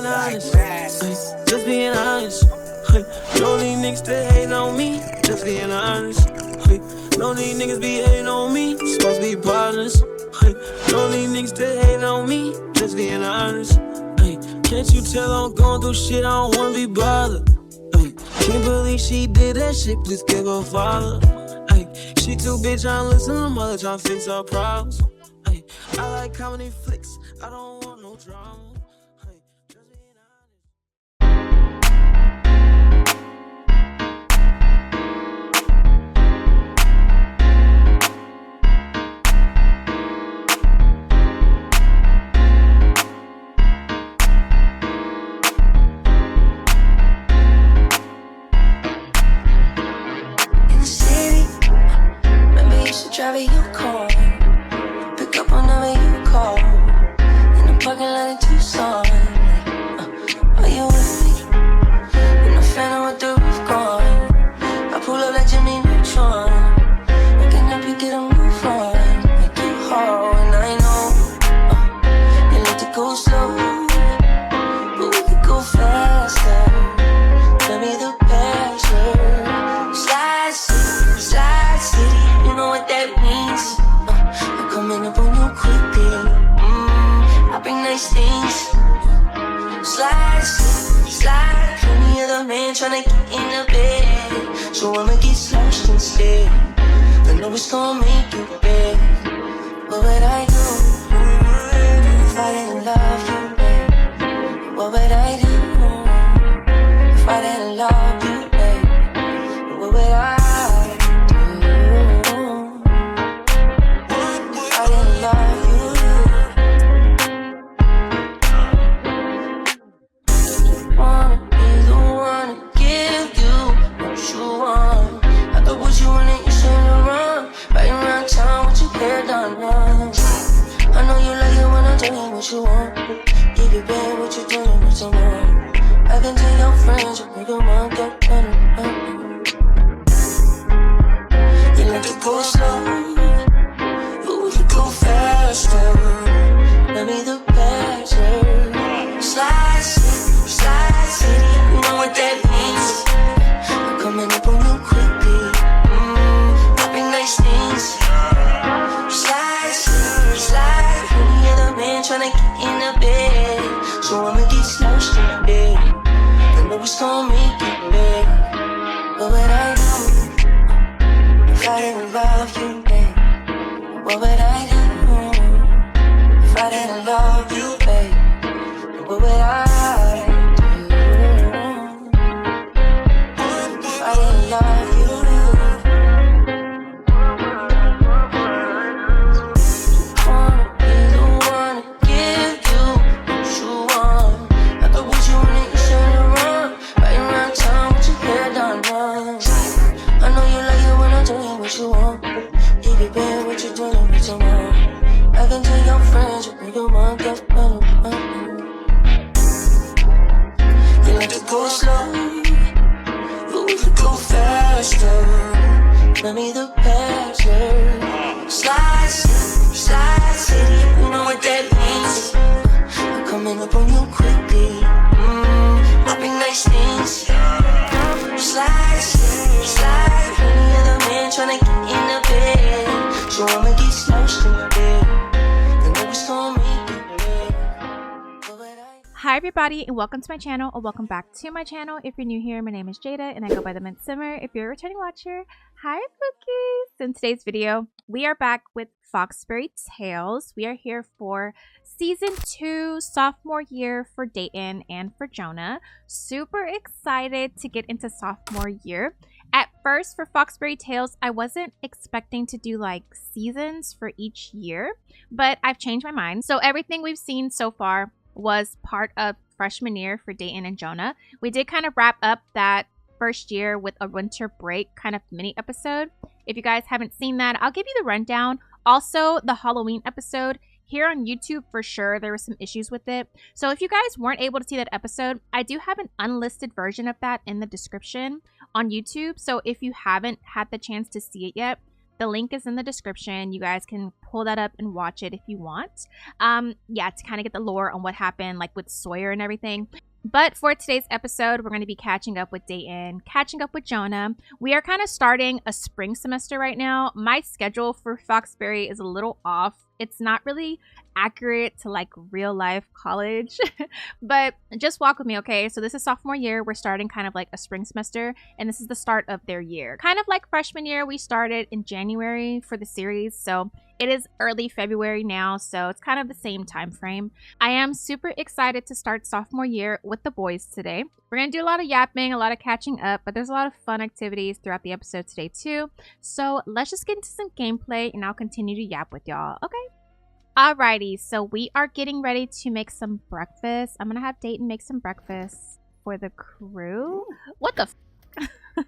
being honest. Just being honest. No these niggas that hate on me. Just being honest. No these niggas be hating on me. Supposed to be partners. No these niggas that hate on me. Just being honest. Can't you tell I'm going through shit? I don't wanna be bothered. Can't believe she did that shit. Please give her father. She too bitch, tryna listen to her mother, tryna fix her problems. I like comedy flicks, I don't want no drama. Just being drive it, you call. Pick up whenever you call. In the parking lot in Tucson. Are you with me? In the phantom with the roof gone. I pull up like Jimmy Neutron. I can help you get a move on. Make you hard, and I know you like to go slow, but we could go faster. Tell me the password. Slide city. You know what that means. I'm coming up on you quickly. I bring nice things. Slide. Plenty of the man tryna get in the bed, so I'ma get slashed instead. I know it's gonna make you bad. What would I do if I didn't love you, babe? What would I do if I didn't love you, babe? What would I? I know you like it when I tell you what you want. If you bad, what you doing with someone? I can tell your friends you make them want that. You like to go slow, but we can go faster. Let me the password. Slide city, you know what that means. I'm coming up on you quickly. I bring nice things. Slide, plenty of the man tryna get in the bed, so I'ma get slouched in the bed. I know it's gonna make it bad. What would I do if I didn't love you, babe? What would I do if I didn't love you, babe? What would I do if I didn't love you? What you want, if you bad, what you doing with someone? I can tell your friends you make them want that. You like to go slow, but we could go faster. Let me the password. Slide city, you know what that means. I'm coming up on you quickly. I bring nice things. Slide, plenty of the man tryna get in the bed, so I'ma get slouched in the bed. I know it's gonna make it bad. Hi everybody, and welcome to my channel, or welcome back to my channel. If you're new here, my name is Jada and I go by the mintsimmer. If you're a returning watcher, hi pookies. In today's video, we are back with Foxberry Tales. We are here for season 2, sophomore year for Dayton and for Jonah. Super excited to get into sophomore year. At first, for Foxberry Tales, I wasn't expecting to do like seasons for each year, but I've changed my mind. So everything we've seen so far was part of freshman year for Dayton and Jonah. We did kind of wrap up that first year with a winter break kind of mini episode. If you guys haven't seen that, I'll give you the rundown. Also, the Halloween episode here on YouTube, for sure, there were some issues with it. So if you guys weren't able to see that episode, I do have an unlisted version of that in the description on YouTube. So if you haven't had the chance to see it yet, The link is in the description. You guys can pull that up and watch it if you want. Yeah, to kind of get the lore on what happened, like with Sawyer and everything. But for today's episode, we're going to be catching up with Dayton, catching up with Jonah. We are kind of starting a spring semester right now. My schedule for Foxbury is a little off. It's not really accurate to like real life college, but just walk with me, okay? So this is sophomore year. We're starting kind of like a spring semester, and this is the start of their year. Kind of like freshman year, we started in January for the series, so it is early February now, so it's kind of the same time frame. I am super excited to start sophomore year with the boys today. We're going to do a lot of yapping, a lot of catching up, but there's a lot of fun activities throughout the episode today too. So let's just get into some gameplay and I'll continue to yap with y'all, okay? Alrighty, so we are getting ready to make some breakfast. I'm going to have Dayton make some breakfast for the crew. What the f?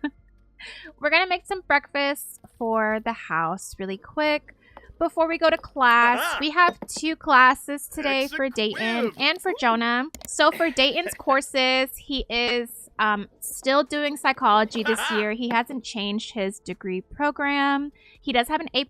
We're going to make some breakfast for the house really quick. Before we go to class, we have 2 classes today for Dayton and for Jonah. So for Dayton's courses, he is still doing psychology this year. He hasn't changed his degree program. He does have an A+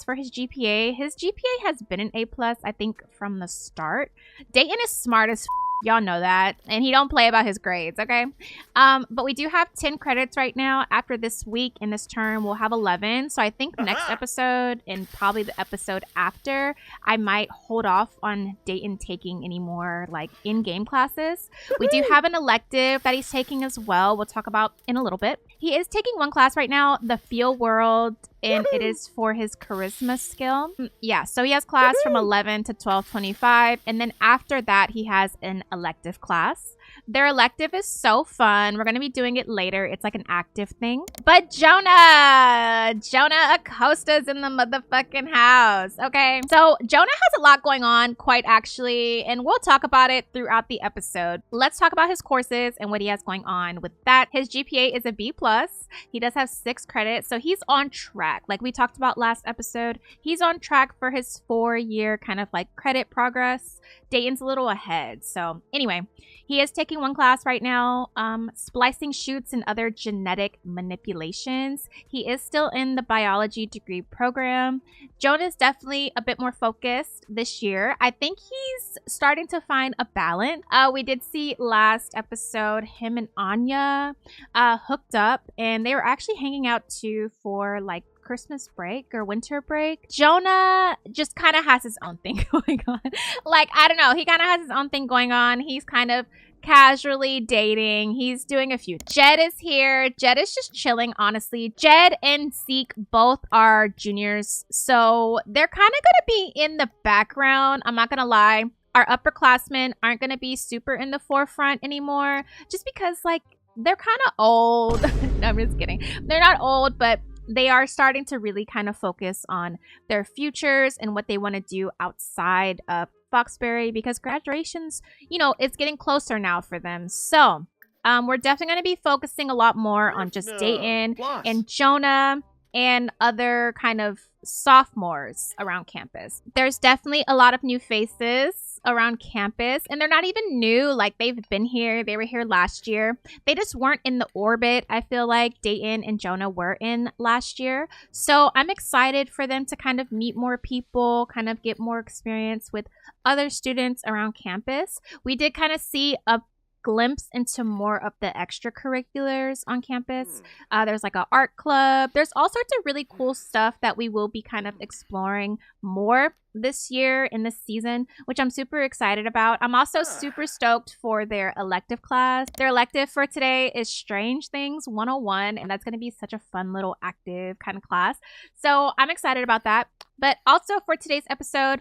for his GPA. His GPA has been an A+, I think, from the start. Dayton is smart as f. Y'all know that, and he don't play about his grades, okay? But we do have 10 credits right now. After this week in this term, we'll have 11. So I think next episode and probably the episode after, I might hold off on Dayton taking any more like in-game classes. We do have an elective that he's taking as well. We'll talk about in a little bit. He is taking one class right now, the Feel World, and it is for his charisma skill. Yeah, so he has class from 11 to 12:25, and then after that he has an elective class. Their elective is so fun. We're going to be doing it later. It's like an active thing. But Jonah Acosta's in the motherfucking house, okay? So Jonah has a lot going on, quite actually, and we'll talk about it throughout the episode. Let's talk about his courses and what he has going on with that. His GPA is a B+. He does have 6 credits, so he's on track. Like we talked about last episode, he's on track for his 4-year kind of like credit progress. Dayton's a little ahead. So anyway, he is taking one class right now, splicing shoots and other genetic manipulations. He is still in the biology degree program. Jonah's definitely a bit more focused this year. I think he's starting to find a balance. We did see last episode him and Anya hooked up, and they were actually hanging out too for like Christmas break or winter break. Jonah just kind of has his own thing going on. Like, I don't know. He kind of has his own thing going on. He's kind of casually dating. He's doing a few. Jed is here. Jed is just chilling, honestly. Jed and Zeke both are juniors, so they're kind of going to be in the background. I'm not going to lie. Our upperclassmen aren't going to be super in the forefront anymore just because, like, they're kind of old. No, I'm just kidding. They're not old, but they are starting to really kind of focus on their futures and what they want to do outside of Foxbury because graduation's, you know, it's getting closer now for them. So we're definitely going to be focusing a lot more on just Dayton and Jonah and other kind of sophomores around campus. There's definitely a lot of new faces around campus, and they're not even new. Like, they've been here. They were here last year. They just weren't in the orbit I feel like Dayton and Jonah were in last year. So I'm excited for them to kind of meet more people, kind of get more experience with other students around campus. We did kind of see a glimpse into more of the extracurriculars on campus. There's like an art club. There's all sorts of really cool stuff that we will be kind of exploring more this year in this season, which I'm super excited about. I'm also super stoked for their elective class. Their elective for today is Strange Things 101, and that's going to be such a fun little active kind of class. So I'm excited about that. But also for today's episode,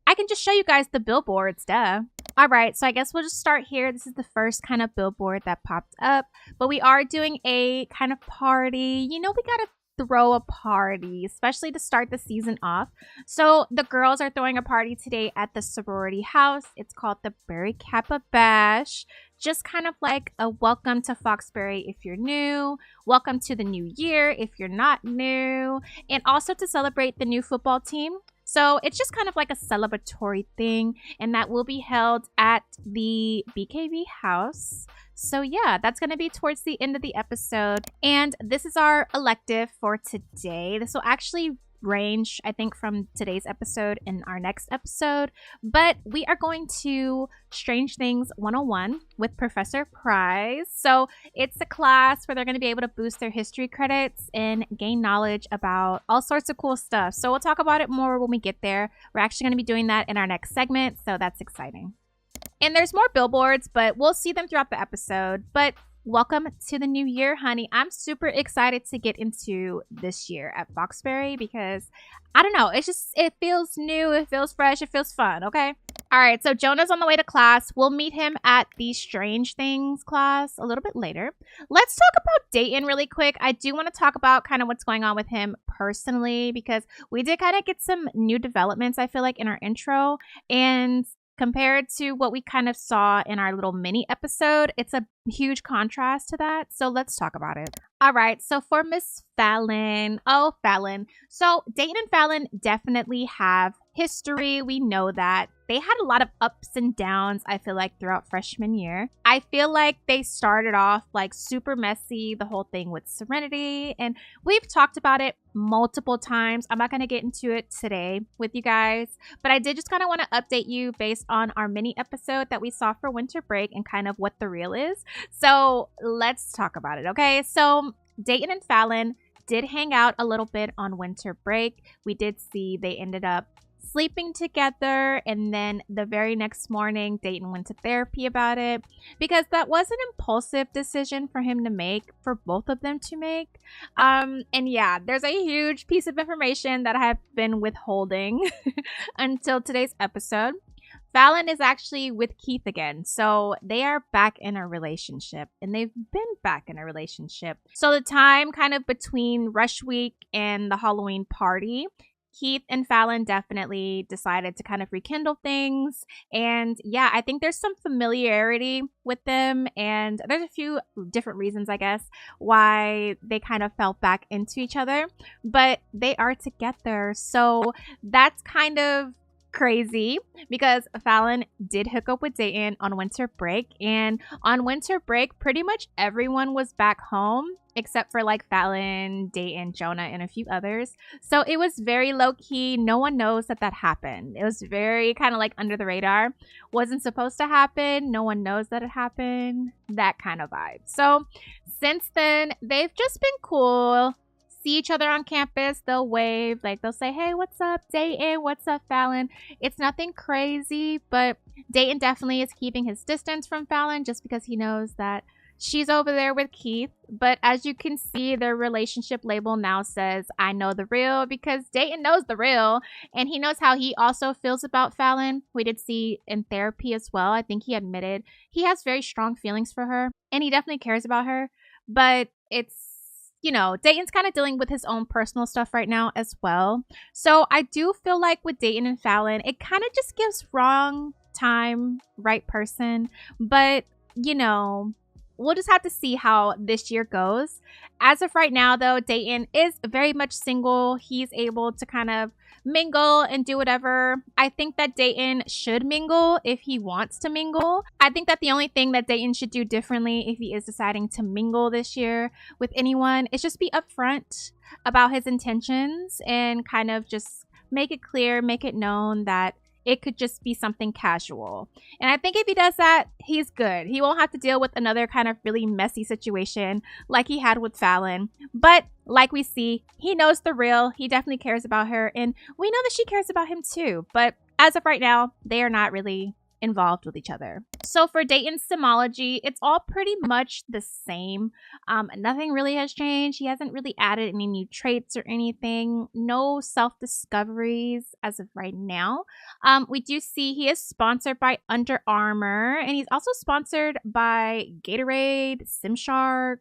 I can just show you guys the billboards, duh. All right, so I guess we'll just start here. This is the first kind of billboard that popped up, but we are doing a kind of party. You know, we gotta throw a party, especially to start the season off. So the girls are throwing a party today at the sorority house. It's called the Berry Kappa Bash. Just kind of like a welcome to Foxbury if you're new, welcome to the new year if you're not new, and also to celebrate the new football team. So it's just kind of like a celebratory thing, and that will be held at the BKB house. So yeah, that's going to be towards the end of the episode. And this is our elective for today. This will actually range, I think, from today's episode and our next episode. But we are going to Strange Things 101 with Professor Prize. So it's a class where they're going to be able to boost their history credits and gain knowledge about all sorts of cool stuff. So we'll talk about it more when we get there. We're actually going to be doing that in our next segment. So that's exciting. And there's more billboards, but we'll see them throughout the episode. But welcome to the new year, honey. I'm super excited to get into this year at Foxberry because, I don't know, it feels new, it feels fresh, it feels fun, okay? All right, so Jonah's on the way to class. We'll meet him at the Strange Things class a little bit later. Let's talk about Dayton really quick. I do want to talk about kind of what's going on with him personally because we did kind of get some new developments, I feel like, in our intro. And compared to what we kind of saw in our little mini episode, it's a huge contrast to that. So let's talk about it. All right. So for Miss Fallon. Oh, Fallon. So Dayton and Fallon definitely have history. We know that. They had a lot of ups and downs, I feel like, throughout freshman year. I feel like they started off like super messy, the whole thing with Serenity. And we've talked about it multiple times. I'm not going to get into it today with you guys, but I did just kind of want to update you based on our mini episode that we saw for winter break and kind of what the real is. So let's talk about it, okay? So Dayton and Fallon did hang out a little bit on winter break. We did see they ended up sleeping together, and then the very next morning Dayton went to therapy about it because that was an impulsive decision for him to make, for both of them to make. And yeah, there's a huge piece of information that I have been withholding until today's episode. Fallon is actually with Keith again. So they are back in a relationship, and they've been back in a relationship. So the time kind of between Rush Week and the Halloween party, Keith and Fallon definitely decided to kind of rekindle things. And yeah, I think there's some familiarity with them. And there's a few different reasons, I guess, why they kind of fell back into each other. But they are together. So that's kind of crazy because Fallon did hook up with Dayton on winter break. And on winter break, pretty much everyone was back home except for like Fallon, Dayton, Jonah, and a few others. So it was very low-key. No one knows that happened. It was very kind of like under the radar. Wasn't supposed to happen. No one knows that it happened. That kind of vibe. So since then, they've just been cool. See each other on campus, they'll wave, like they'll say, hey, what's up, Dayton? What's up, Fallon? It's nothing crazy, but Dayton definitely is keeping his distance from Fallon just because he knows that she's over there with Keith. But as you can see, their relationship label now says, I know the real, because Dayton knows the real. And he knows how he also feels about Fallon. We did see in therapy as well. I think he admitted he has very strong feelings for her. And he definitely cares about her. But it's, you know, Dayton's kind of dealing with his own personal stuff right now as well. So I do feel like with Dayton and Fallon, it kind of just gives wrong time, right person. But, you know, we'll just have to see how this year goes. As of right now, though, Dayton is very much single. He's able to kind of mingle and do whatever. I think that Dayton should mingle if he wants to mingle. I think that the only thing that Dayton should do differently if he is deciding to mingle this year with anyone is just be upfront about his intentions and kind of just make it clear, make it known that it could just be something casual. And I think if he does that, he's good. He won't have to deal with another kind of really messy situation like he had with Fallon. But like we see, he knows the real. He definitely cares about her. And we know that she cares about him too. But as of right now, they are not really involved with each other. So for Dayton's Simology, it's all pretty much the same. Nothing really has changed. He hasn't really added any new traits or anything. No self-discoveries as of right now. We do see he is sponsored by Under Armour, and he's also sponsored by Gatorade, Gymshark,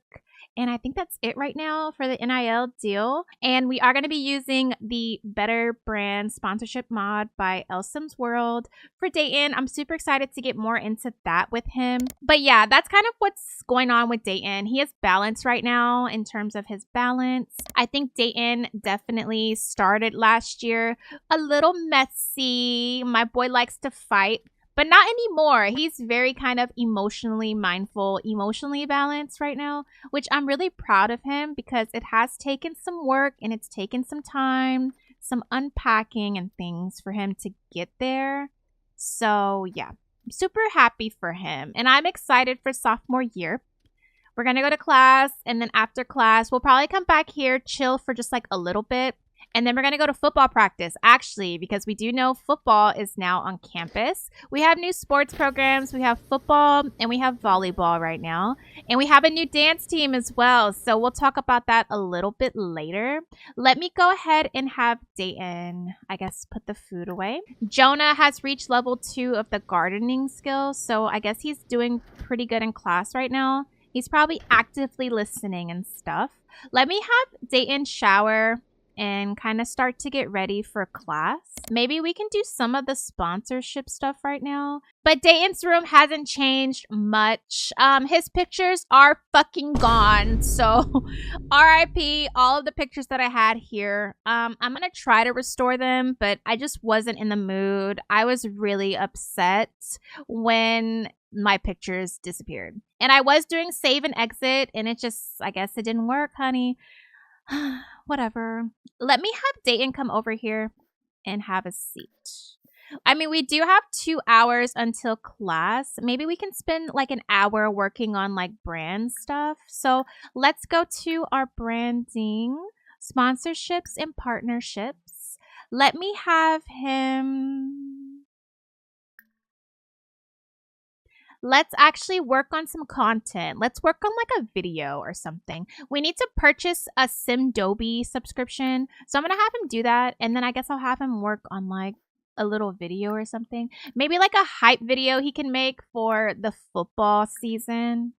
And I think that's it right now for the NIL deal. And we are going to be using the Better Brand sponsorship mod by Elsim's World for Dayton. I'm super excited to get more into that with him. But yeah, that's kind of what's going on with Dayton. He has balance right now in terms of his balance. I think Dayton definitely started last year a little messy. My boy likes to fight. But not anymore. He's very kind of emotionally mindful, emotionally balanced right now, which I'm really proud of him because it has taken some work and it's taken some time, some unpacking and things for him to get there. So yeah, I'm super happy for him. And I'm excited for sophomore year. We're going to go to class, and then after class, we'll probably come back here, chill for just like a little bit. And then we're going to go to football practice, actually, because we do know football is now on campus. We have new sports programs. We have football and we have volleyball right now. And we have a new dance team as well. So we'll talk about that a little bit later. Let me go ahead and have Dayton, I guess, put the food away. Jonah has reached level 2 of the gardening skills. So I guess he's doing pretty good in class right now. He's probably actively listening and stuff. Let me have Dayton shower and kind of start to get ready for class. Maybe we can do some of the sponsorship stuff right now. But Dayton's room hasn't changed much. His pictures are fucking gone. So RIP all of the pictures that I had here. I'm gonna try to restore them, but I just wasn't in the mood. I was really upset when my pictures disappeared. And I was doing save and exit, and it just, I guess it didn't work, honey. Whatever. Let me have Dayton come over here and have a seat. I mean, we do have 2 hours until class. Maybe we can spend like an hour working on like brand stuff. So let's go to our branding, sponsorships, and partnerships. Let me have him... Let's actually work on some content. Let's work on like a video or something. We need to purchase a Simdobi subscription. So I'm going to have him do that. And then I guess I'll have him work on like a little video or something. Maybe like a hype video he can make for the football season.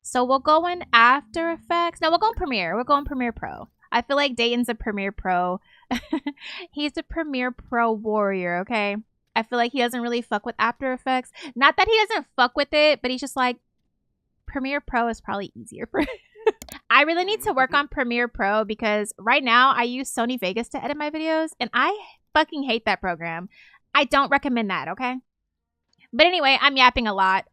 So we'll go in After Effects. No, we'll go in Premiere. We'll go in Premiere Pro. I feel like Dayton's a Premiere Pro. He's a Premiere Pro warrior, okay? I feel like he doesn't really fuck with After Effects. Not that he doesn't fuck with it, but he's just like, Premiere Pro is probably easier for him. I really need to work on Premiere Pro because right now I use Sony Vegas to edit my videos, and I fucking hate that program. I don't recommend that, okay? But anyway, I'm yapping a lot.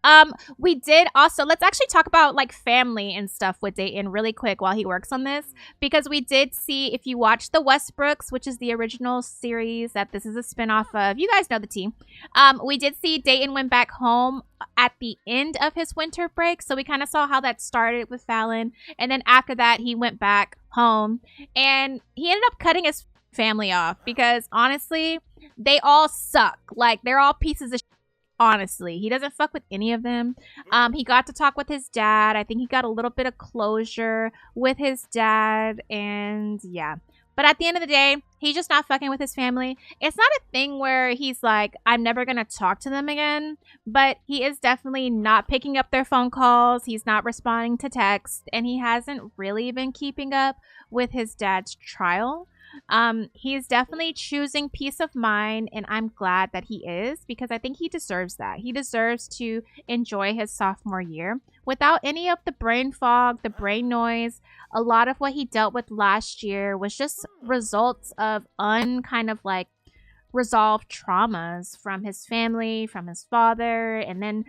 We did also, let's actually talk about like family and stuff with Dayton really quick while he works on this. Because we did see, if you watch The Westbrooks, which is the original series that this is a spinoff of, you guys know the team. We did see Dayton went back home at the end of his winter break. So we kind of saw how that started with Fallon. And then after that, he went back home. And he ended up cutting his family off because honestly, they all suck. Like, they're all pieces of shit. Honestly, he doesn't fuck with any of them. He got to talk with his dad. I think he got a little bit of closure with his dad. And yeah. But at the end of the day, he's just not fucking with his family. It's not a thing where he's like, I'm never going to talk to them again. But he is definitely not picking up their phone calls. He's not responding to text. And he hasn't really been keeping up with his dad's trial. He's definitely choosing peace of mind, and I'm glad that he is because I think he deserves that. He deserves to enjoy his sophomore year without any of the brain fog, the brain noise. A lot of what he dealt with last year was just results of resolved traumas from his family, from his father, and then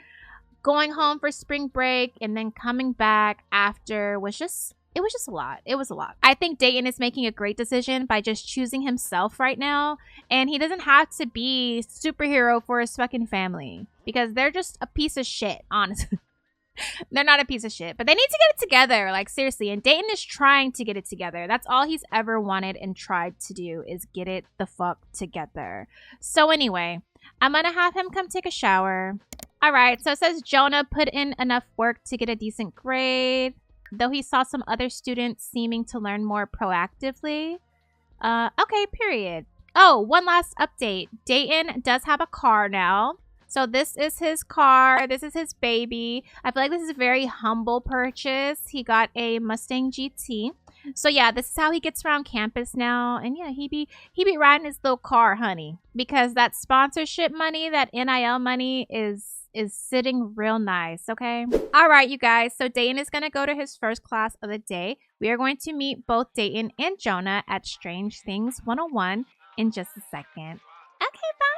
going home for spring break and then coming back after was just... It was just a lot. It was a lot. I think Dayton is making a great decision by just choosing himself right now. And he doesn't have to be superhero for his fucking family. Because they're just a piece of shit, honestly. They're not a piece of shit. But they need to get it together. Like, seriously. And Dayton is trying to get it together. That's all he's ever wanted and tried to do is get it the fuck together. So anyway, I'm going to have him come take a shower. All right. So it says Jonah put in enough work to get a decent grade. Though he saw some other students seeming to learn more proactively. Okay, period. Oh, one last update. Dayton does have a car now. So this is his car. This is his baby. I feel like this is a very humble purchase. He got a Mustang GT. So yeah, this is how he gets around campus now. And yeah, he be riding his little car, honey, because that sponsorship money, that NIL money is sitting real nice. Okay. All right, you guys. So Dayton is going to go to his first class of the day. We are going to meet both Dayton and Jonah at Strange Things 101 in just a second. Okay, bye.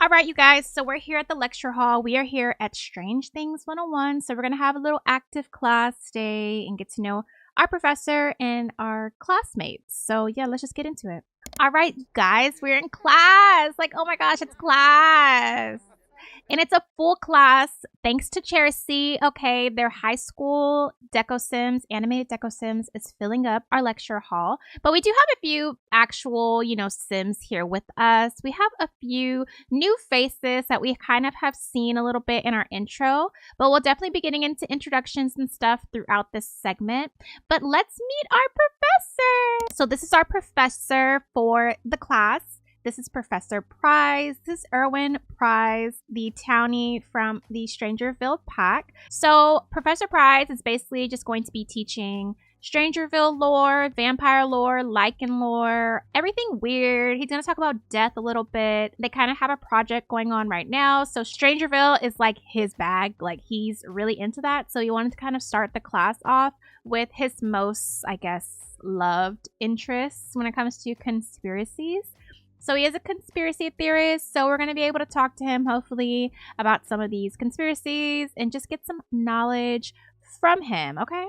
All right, you guys, so we're here at the lecture hall. We are here at Strange Things 101. So we're going to have a little active class day and get to know our professor and our classmates. So yeah, let's just get into it. All right, guys, we're in class. Like, oh my gosh, it's class. And it's a full class thanks to Charity. Okay, their high school deco sims, animated deco sims is filling up our lecture hall. But we do have a few actual, sims here with us. We have a few new faces that we kind of have seen a little bit in our intro. But we'll definitely be getting into introductions and stuff throughout this segment. But let's meet our professor. So this is our professor for the class. This is Professor Prize. This is Erwin Prize, the townie from the Strangerville pack. So Professor Prize is basically just going to be teaching Strangerville lore, vampire lore, lichen lore, everything weird. He's going to talk about death a little bit. They kind of have a project going on right now. So Strangerville is like his bag. Like he's really into that. So he wanted to kind of start the class off with his most, I guess, loved interests when it comes to conspiracies. So he is a conspiracy theorist, so we're going to be able to talk to him, hopefully, about some of these conspiracies and just get some knowledge from him, okay?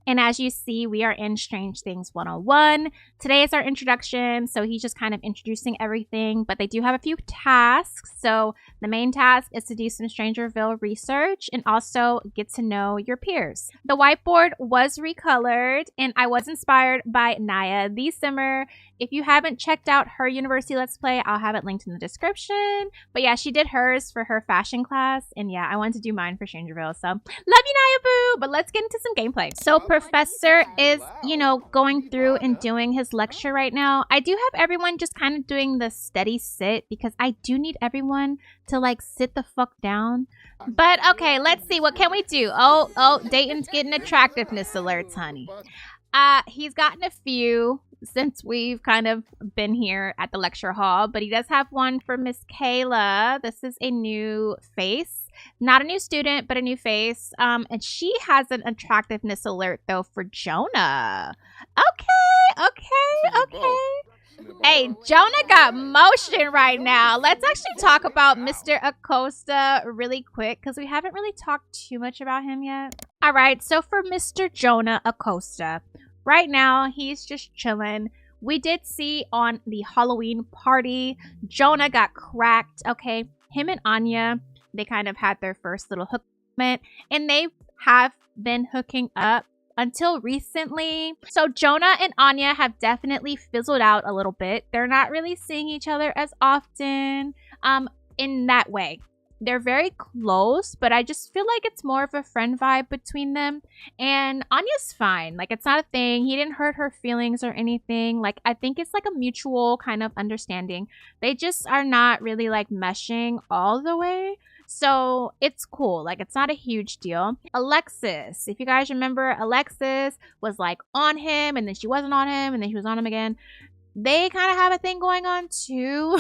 And as you see, we are in Strange Things 101. Today is our introduction, so he's just kind of introducing everything, but they do have a few tasks. So the main task is to do some Strangerville research and also get to know your peers. The whiteboard was recolored, and I was inspired by Naya the Simmer. If you haven't checked out her university Let's Play, I'll have it linked in the description. But yeah, she did hers for her fashion class, and yeah, I wanted to do mine for Strangerville. So love you, Naya Boo! But let's get into some gameplay. So Professor is, going through and doing his lecture right now. I do have everyone just kind of doing the steady sit because I do need everyone to like sit the fuck down. But okay, let's see. What can we do? Oh, Dayton's getting attractiveness alerts, honey. He's gotten a few since we've kind of been here at the lecture hall, but he does have one for Miss Kayla. This is a new face. Not a new student, but a new face. And she has an attractiveness alert, though, for Jonah. Okay. Hey, Jonah got motion right now. Let's actually talk about Mr. Acosta really quick, because we haven't really talked too much about him yet. All right, so for Mr. Jonah Acosta, right now, he's just chilling. We did see on the Halloween party, Jonah got cracked, okay? Him and Anya, they kind of had their first little hook moment, and they have been hooking up until recently. So Jonah and Anya have definitely fizzled out a little bit. They're not really seeing each other as often in that way. they're very close, but I just feel like it's more of a friend vibe between them. And Anya's fine. Like, it's not a thing. He didn't hurt her feelings or anything. Like, I think it's like a mutual kind of understanding. They just are not really like meshing all the way. So it's cool. Like, it's not a huge deal. Alexis, if you guys remember, Alexis was like on him, and then she wasn't on him, and then she was on him again. They kind of have a thing going on too.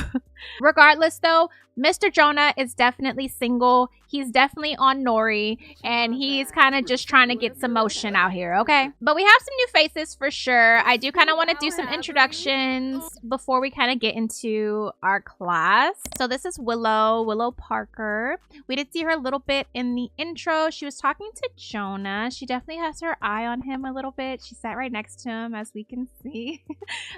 Regardless though, Mr. Jonah is definitely single. He's definitely on Nori, and he's kind of just trying to get some motion out here, okay? But we have some new faces for sure. I do kind of want to do some introductions before we kind of get into our class. So this is Willow Parker. We did see her a little bit in the intro. She was talking to Jonah. She definitely has her eye on him a little bit. She sat right next to him, as we can see.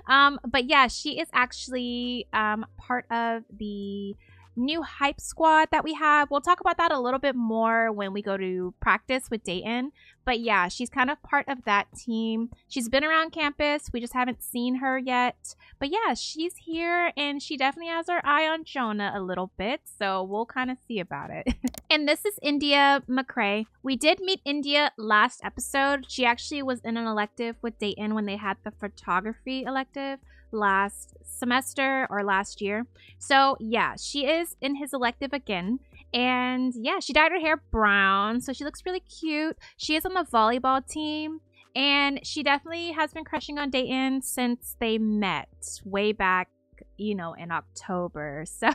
But yeah, she is actually part of the new hype squad that we have. We'll talk about that a little bit more when we go to practice with Dayton. But yeah, she's kind of part of that team. She's been around campus. We just haven't seen her yet. But yeah, she's here, and she definitely has her eye on Jonah a little bit. So we'll kind of see about it. And this is India McCrae. We did meet India last episode. She actually was in an elective with Dayton when they had the photography elective last semester or last year. So yeah, she is in his elective again. And yeah, she dyed her hair brown, so she looks really cute. She is on the volleyball team, and she definitely has been crushing on Dayton since they met way back, you know, in October. So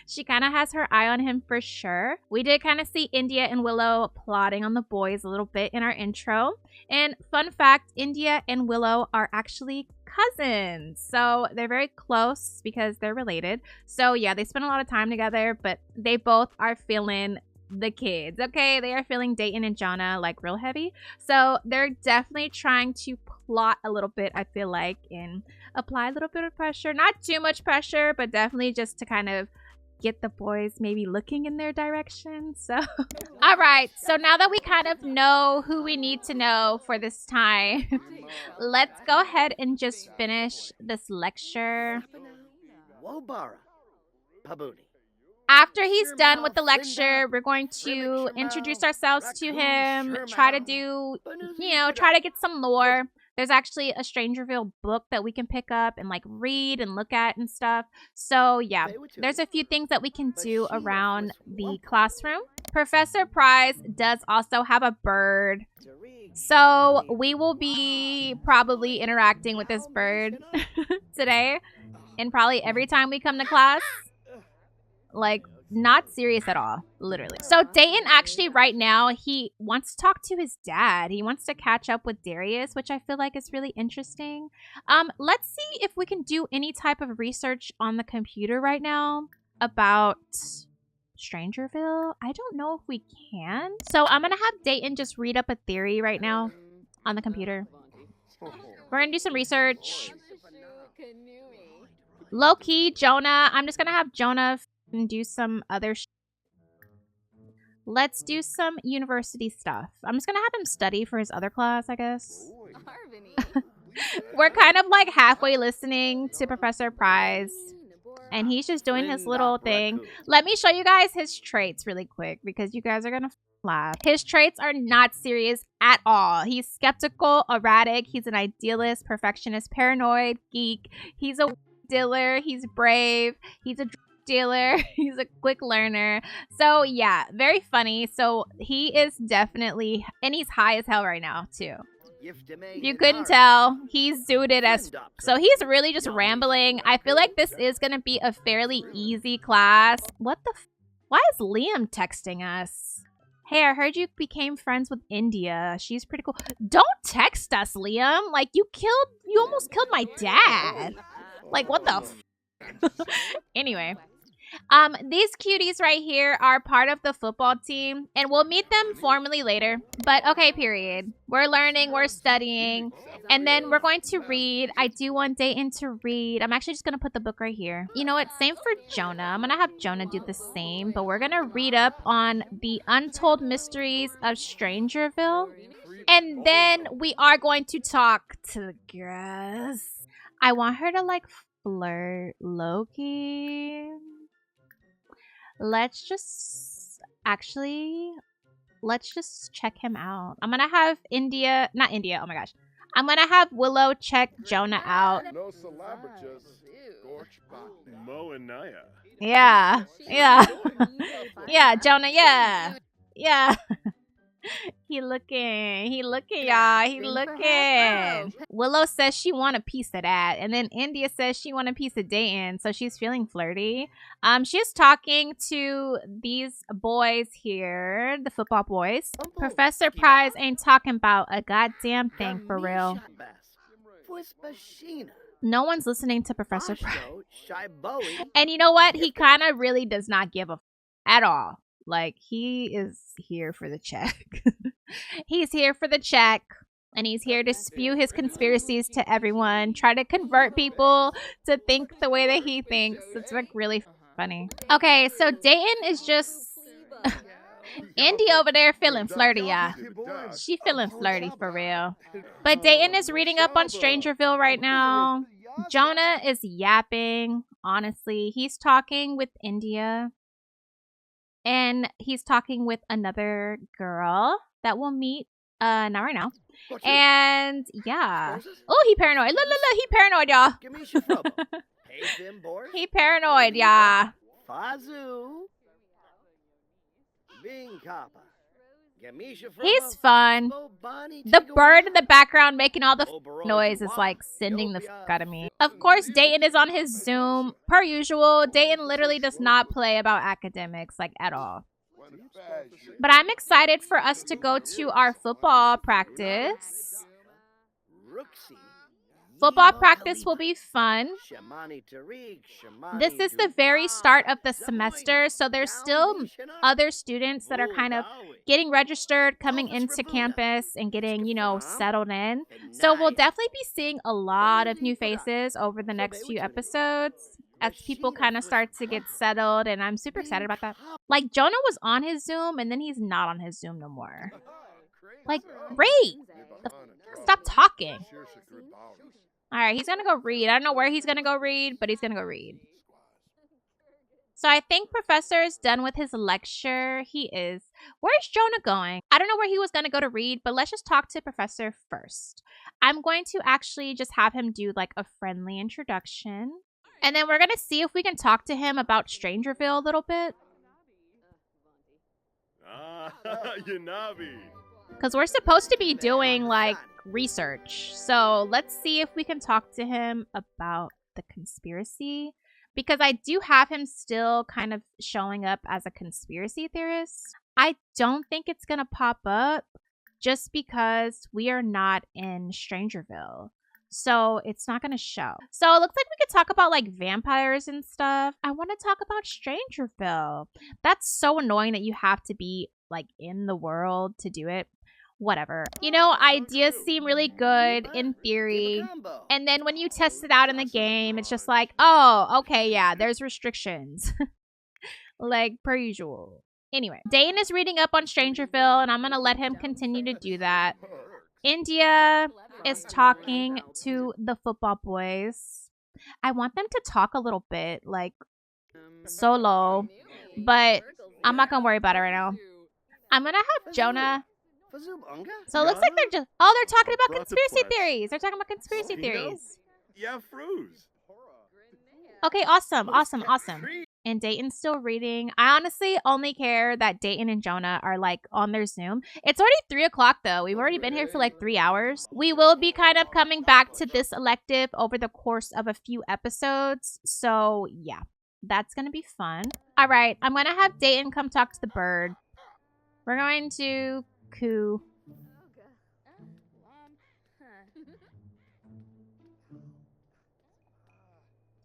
she kind of has her eye on him for sure. We did kind of see India and Willow plotting on the boys a little bit in our intro. And fun fact, India and Willow are actually cousins. So they're very close because they're related. So yeah, they spend a lot of time together, but they both are feeling the kids, okay? They are feeling Dayton and Jonah like real heavy. So they're definitely trying to plot a little bit, I feel like, and apply a little bit of pressure. Not too much pressure, but definitely just to kind of get the boys maybe looking in their direction. So all right, so now that we kind of know who we need to know for this time, let's go ahead and just finish this lecture. After he's done with the lecture, we're going to introduce ourselves to him, try to do, you know, try to get some lore. There's actually a Strangerville book that we can pick up and like read and look at and stuff. So yeah, there's a few things that we can do around the classroom. Professor Price does also have a bird. So we will be probably interacting with this bird today, and probably every time we come to class. Like, not serious at all, literally. So Dayton actually right now, he wants to talk to his dad. He wants to catch up with Darius, which I feel like is really interesting. Let's see if we can do any type of research on the computer right now about Strangerville. I don't know if we can. So I'm gonna have Dayton just read up a theory right now on the computer. We're gonna do some research. Low-key, Jonah. I'm just gonna have Jonah and do some other let's do some university stuff. I'm just gonna have him study for his other class, I guess. We're kind of like halfway listening to Professor Price, and he's just doing his little thing. Let me show you guys his traits really quick, because you guys are gonna laugh. His traits are not serious at all. He's skeptical, erratic, he's an idealist, perfectionist, paranoid, geek, he's a dealer, he's brave, he's a dealer, he's a quick learner. So yeah, very funny. So he is definitely, and he's high as hell right now too. If you couldn't tell, he's zooted as so he's really just rambling. I feel like this is gonna be a fairly easy class. What the why is Liam texting us? Hey, I heard you became friends with India. She's pretty cool. Don't text us, Liam. Like, you almost killed my dad. Like, what the Anyway, these cuties right here are part of the football team, and we'll meet them formally later. But okay, period. We're learning, we're studying, and then we're going to read. I do want Dayton to read. I'm actually just gonna put the book right here. You know what? Same for Jonah. I'm gonna have Jonah do the same, but we're gonna read up on the untold mysteries of Strangerville, and then we are going to talk to the girls. I want her to like flirt Loki. Let's just Actually, let's just check him out. I'm gonna have India, not India, oh my gosh. I'm gonna have Willow check Jonah out. No celebrities. Gorch Mo and Naya. Yeah, yeah. Yeah, Jonah, yeah. Yeah. He looking, y'all. He looking. Willow says she want a piece of that. And then India says she want a piece of Dayton. So she's feeling flirty. She's talking to these boys here, the football boys. Professor Prize ain't talking about a goddamn thing for real. No one's listening to Professor Prize. And you know what? He kind of really does not give a f at all. Like, he is here for the check. He's here for the check. And he's here to spew his conspiracies to everyone. Try to convert people to think the way that he thinks. It's like really funny. Okay, so Dayton is just... Indy over there feeling flirty, y'all. She feeling flirty for real. But Dayton is reading up on Strangerville right now. Jonah is yapping, honestly. He's talking with India. And he's talking with another girl that we'll meet not right now. And yeah. Oh, he paranoid. Look, he paranoid, y'all. He paranoid, y'all. He's fun. The bird in the background making all the noise is like sending the out of me. Of course, Dayton is on his Zoom. Per usual, Dayton literally does not play about academics like at all. But I'm excited for us to go to our football practice. Football practice will be fun. This is the very start of the semester, so there's still other students that are kind of getting registered, coming into campus, and getting, you know, settled in. So we'll definitely be seeing a lot of new faces over the next few episodes as people kind of start to get settled, and I'm super excited about that. Like, Jonah was on his Zoom, and then he's not on his Zoom no more. Like, great! Stop talking. All right, he's going to go read. I don't know where he's going to go read, but he's going to go read. So I think Professor is done with his lecture. He is. Where's Jonah going? I don't know where he was going to go to read, but let's just talk to Professor first. I'm going to actually just have him do like a friendly introduction. And then we're going to see if we can talk to him about Strangerville a little bit. Because we're supposed to be doing like research. So let's see if we can talk to him about the conspiracy. Because I do have him still kind of showing up as a conspiracy theorist. I don't think it's going to pop up just because we are not in Strangerville. So it's not going to show. So it looks like we could talk about like vampires and stuff. I want to talk about Strangerville. That's so annoying that you have to be like in the world to do it. Whatever. You know, ideas seem really good in theory. And then when you test it out in the game, it's just like, oh, okay, yeah, there's restrictions. Like per usual. Anyway, Dayton is reading up on Strangerville, and I'm going to let him continue to do that. India is talking to the football boys. I want them to talk a little bit, like solo, but I'm not going to worry about it right now. I'm going to have Jonah. So it looks like they're just... Oh, they're talking about conspiracy theories. They're talking about conspiracy theories. Yeah, Fruz. Okay, awesome. And Dayton's still reading. I honestly only care that Dayton and Jonah are like on their Zoom. It's already 3 o'clock though. We've already been here for like 3 hours. We will be kind of coming back to this elective over the course of a few episodes. So yeah, that's going to be fun. All right, I'm going to have Dayton come talk to the bird. We're going to coo.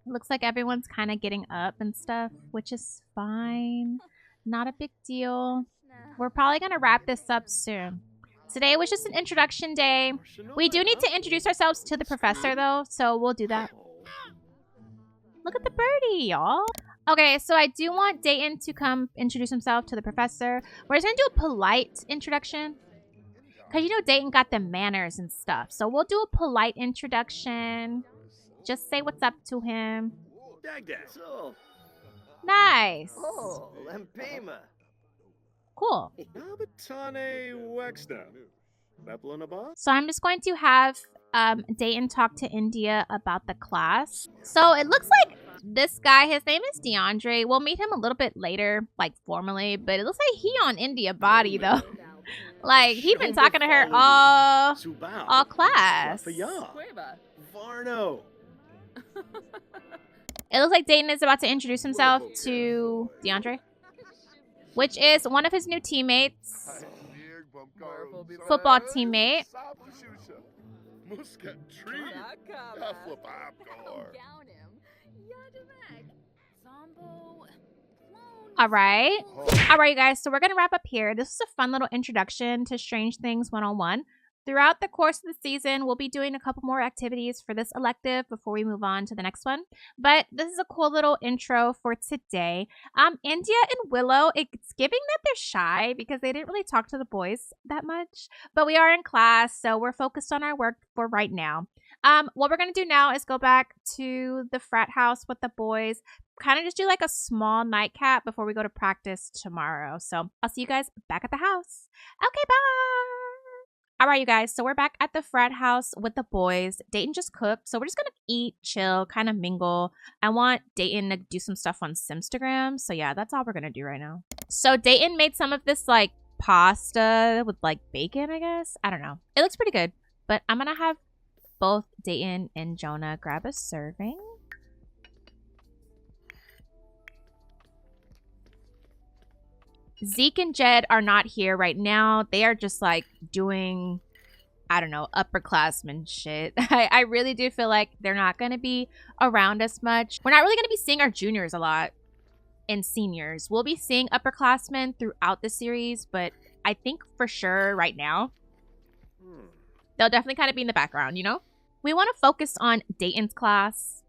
Looks like everyone's kind of getting up and stuff, which is fine. Not a big deal. We're probably going to wrap this up soon. Today was just an introduction day. We do need to introduce ourselves to the professor, though, so we'll do that. Look at the birdie, y'all. Okay, so I do want Dayton to come introduce himself to the professor. We're just going to do a polite introduction. Because, you know, Dayton got the manners and stuff. So we'll do a polite introduction. Just say what's up to him. Nice. cool. Nabatane Wexna. Meplanaba? So I'm just going to have Dayton talk to India about the class. So it looks like this guy, his name is DeAndre. We'll meet him a little bit later, like formally, but it looks like he on India body though. Like he been talking to her all class. Varno. It looks like Dayton is about to introduce himself to DeAndre, which is one of his new teammates, football teammate. All right, you guys. So we're gonna wrap up here. This is a fun little introduction to Strange Things 101. Throughout the course of the season, we'll be doing a couple more activities for this elective before we move on to the next one. But this is a cool little intro for today. India and Willow, it's giving that they're shy because they didn't really talk to the boys that much. But we are in class, so we're focused on our work for right now. What we're going to do now is go back to the frat house with the boys. Kind of just do like a small nightcap before we go to practice tomorrow. So I'll see you guys back at the house. Okay, bye. All right, you guys, so we're back at the frat house with the boys. Dayton just cooked, so we're just going to eat, chill, kind of mingle. I want Dayton to do some stuff on Simstagram, so yeah, that's all we're going to do right now. So Dayton made some of this, like, pasta with, like, bacon, I guess. I don't know. It looks pretty good, but I'm going to have both Dayton and Jonah grab a serving. Zeke and Jed are not here right now. They are just like doing, I don't know, upperclassmen shit. I really do feel like they're not going to be around us much. We're not really going to be seeing our juniors a lot and seniors. We'll be seeing upperclassmen throughout the series, but I think for sure right now, they'll definitely kind of be in the background, you know? We want to focus on Dayton's class.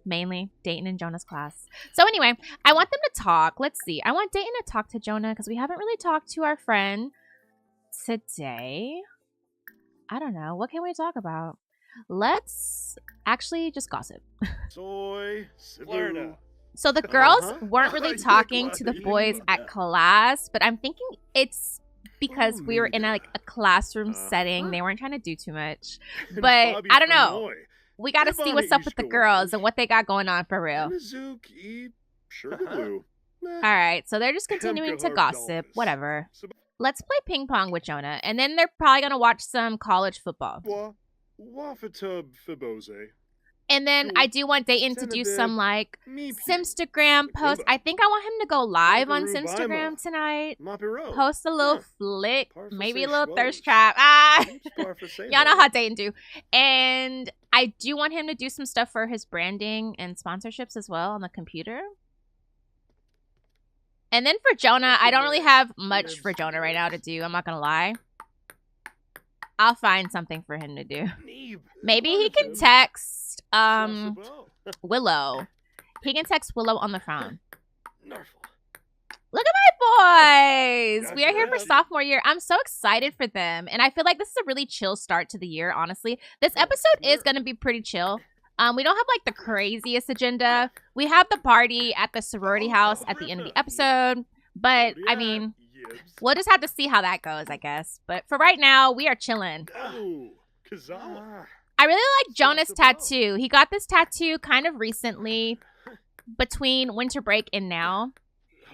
Mainly Dayton and Jonah's class. So anyway, I want them to talk. Let's see. I want Dayton to talk to Jonah because we haven't really talked to our friend today. I don't know. What can we talk about? Let's actually just gossip. Soy. So the girls weren't really talking to the boys at class, but I'm thinking it's because we were in a classroom setting. They weren't trying to do too much. But I don't know. We got to see what's up with the girls and what they got going on for real. All right, so they're just continuing to gossip. Whatever. Let's play ping pong with Jonah, and then they're probably going to watch some college football. And then I do want Dayton to do some, like, Simstagram posts. I think I want him to go live on Simstagram tonight. Post a little flick. Maybe a little thirst trap. Y'all know how Dayton do. And I do want him to do some stuff for his branding and sponsorships as well on the computer. And then for Jonah, I don't really have much for Jonah right now to do. I'm not going to lie. I'll find something for him to do. Maybe he can text Willow. He can text Willow on the phone. Look at my boys. We are here for sophomore year. I'm so excited for them. And I feel like this is a really chill start to the year, honestly. This episode is going to be pretty chill. We don't have like the craziest agenda. We have the party at the sorority house at the end of the episode. But I mean, we'll just have to see how that goes, I guess. But for right now, we are chilling. I really like Jonah's tattoo. He got this tattoo kind of recently between winter break and now.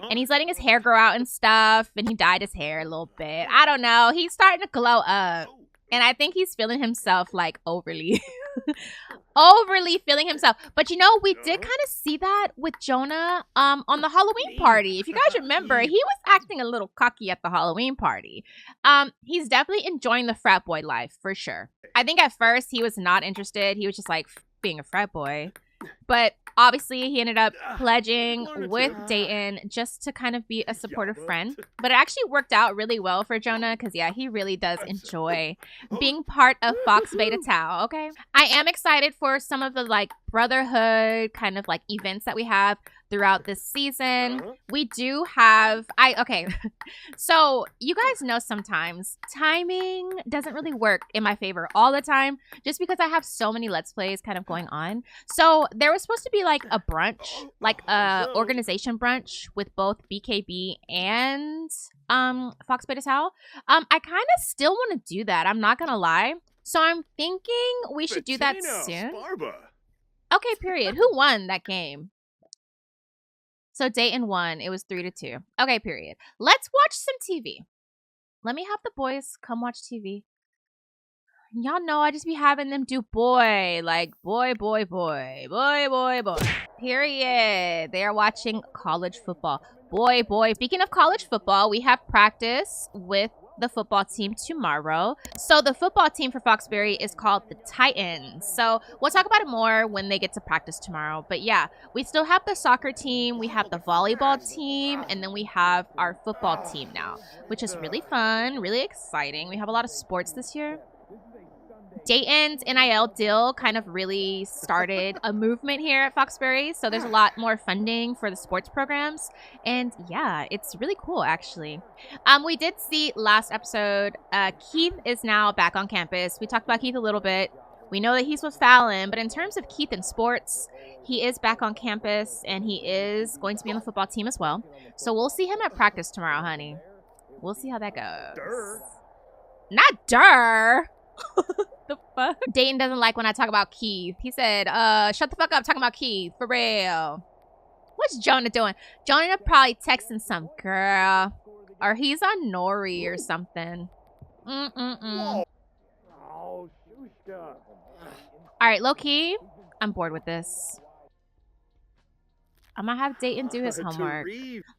And he's letting his hair grow out and stuff. And he dyed his hair a little bit. I don't know. He's starting to glow up. And I think he's feeling himself like overly. Overly feeling himself. But you know, we did kind of see that with Jonah on the Halloween party. If you guys remember, he was acting a little cocky at the Halloween party. He's definitely enjoying the frat boy life for sure. I think at first he was not interested. He was just like being a frat boy. But obviously he ended up pledging with Dayton just to kind of be a supportive friend. But it actually worked out really well for Jonah because, yeah, he really does enjoy being part of Foxbury Tales, okay? I am excited for some of the, like, brotherhood kind of, like, events that we have. throughout this season. We do have, okay. So you guys know sometimes timing doesn't really work in my favor all the time, just because I have so many Let's Plays kind of going on. So there was supposed to be like a brunch, like a organization brunch with both BKB and Foxberry Tales. I kind of still want to do that. I'm not gonna lie. So I'm thinking we should do that soon. Okay, period. Who won that game? So Dayton won. It was 3-2. Okay, period. Let's watch some TV. Let me have the boys come watch TV. Y'all know I just be having them do boy. Like boy. Period. They are watching college football. Boy. Speaking of college football, we have practice with the football team tomorrow. So the football team for Foxbury is called the Titans. So we'll talk about it more when they get to practice tomorrow. But yeah, we still have the soccer team, we have the volleyball team, and then we have our football team now, which is really fun, really exciting. We have a lot of sports this year. Dayton's NIL deal kind of really started a movement here at Foxbury, so there's a lot more funding for the sports programs, and yeah, it's really cool actually. We did see last episode, Keith is now back on campus. We talked about Keith a little bit. We know that he's with Fallon, but in terms of Keith in sports, he is back on campus, and he is going to be on the football team as well. So we'll see him at practice tomorrow, honey. We'll see how that goes. Durr. Not durr! The fuck? Dayton doesn't like when I talk about Keith. He said, shut the fuck up talking about Keith. For real. What's Jonah doing? Jonah probably texting some girl. Or he's on Nori or something. Alright, low-key, I'm bored with this. I'm gonna have Dayton do his homework.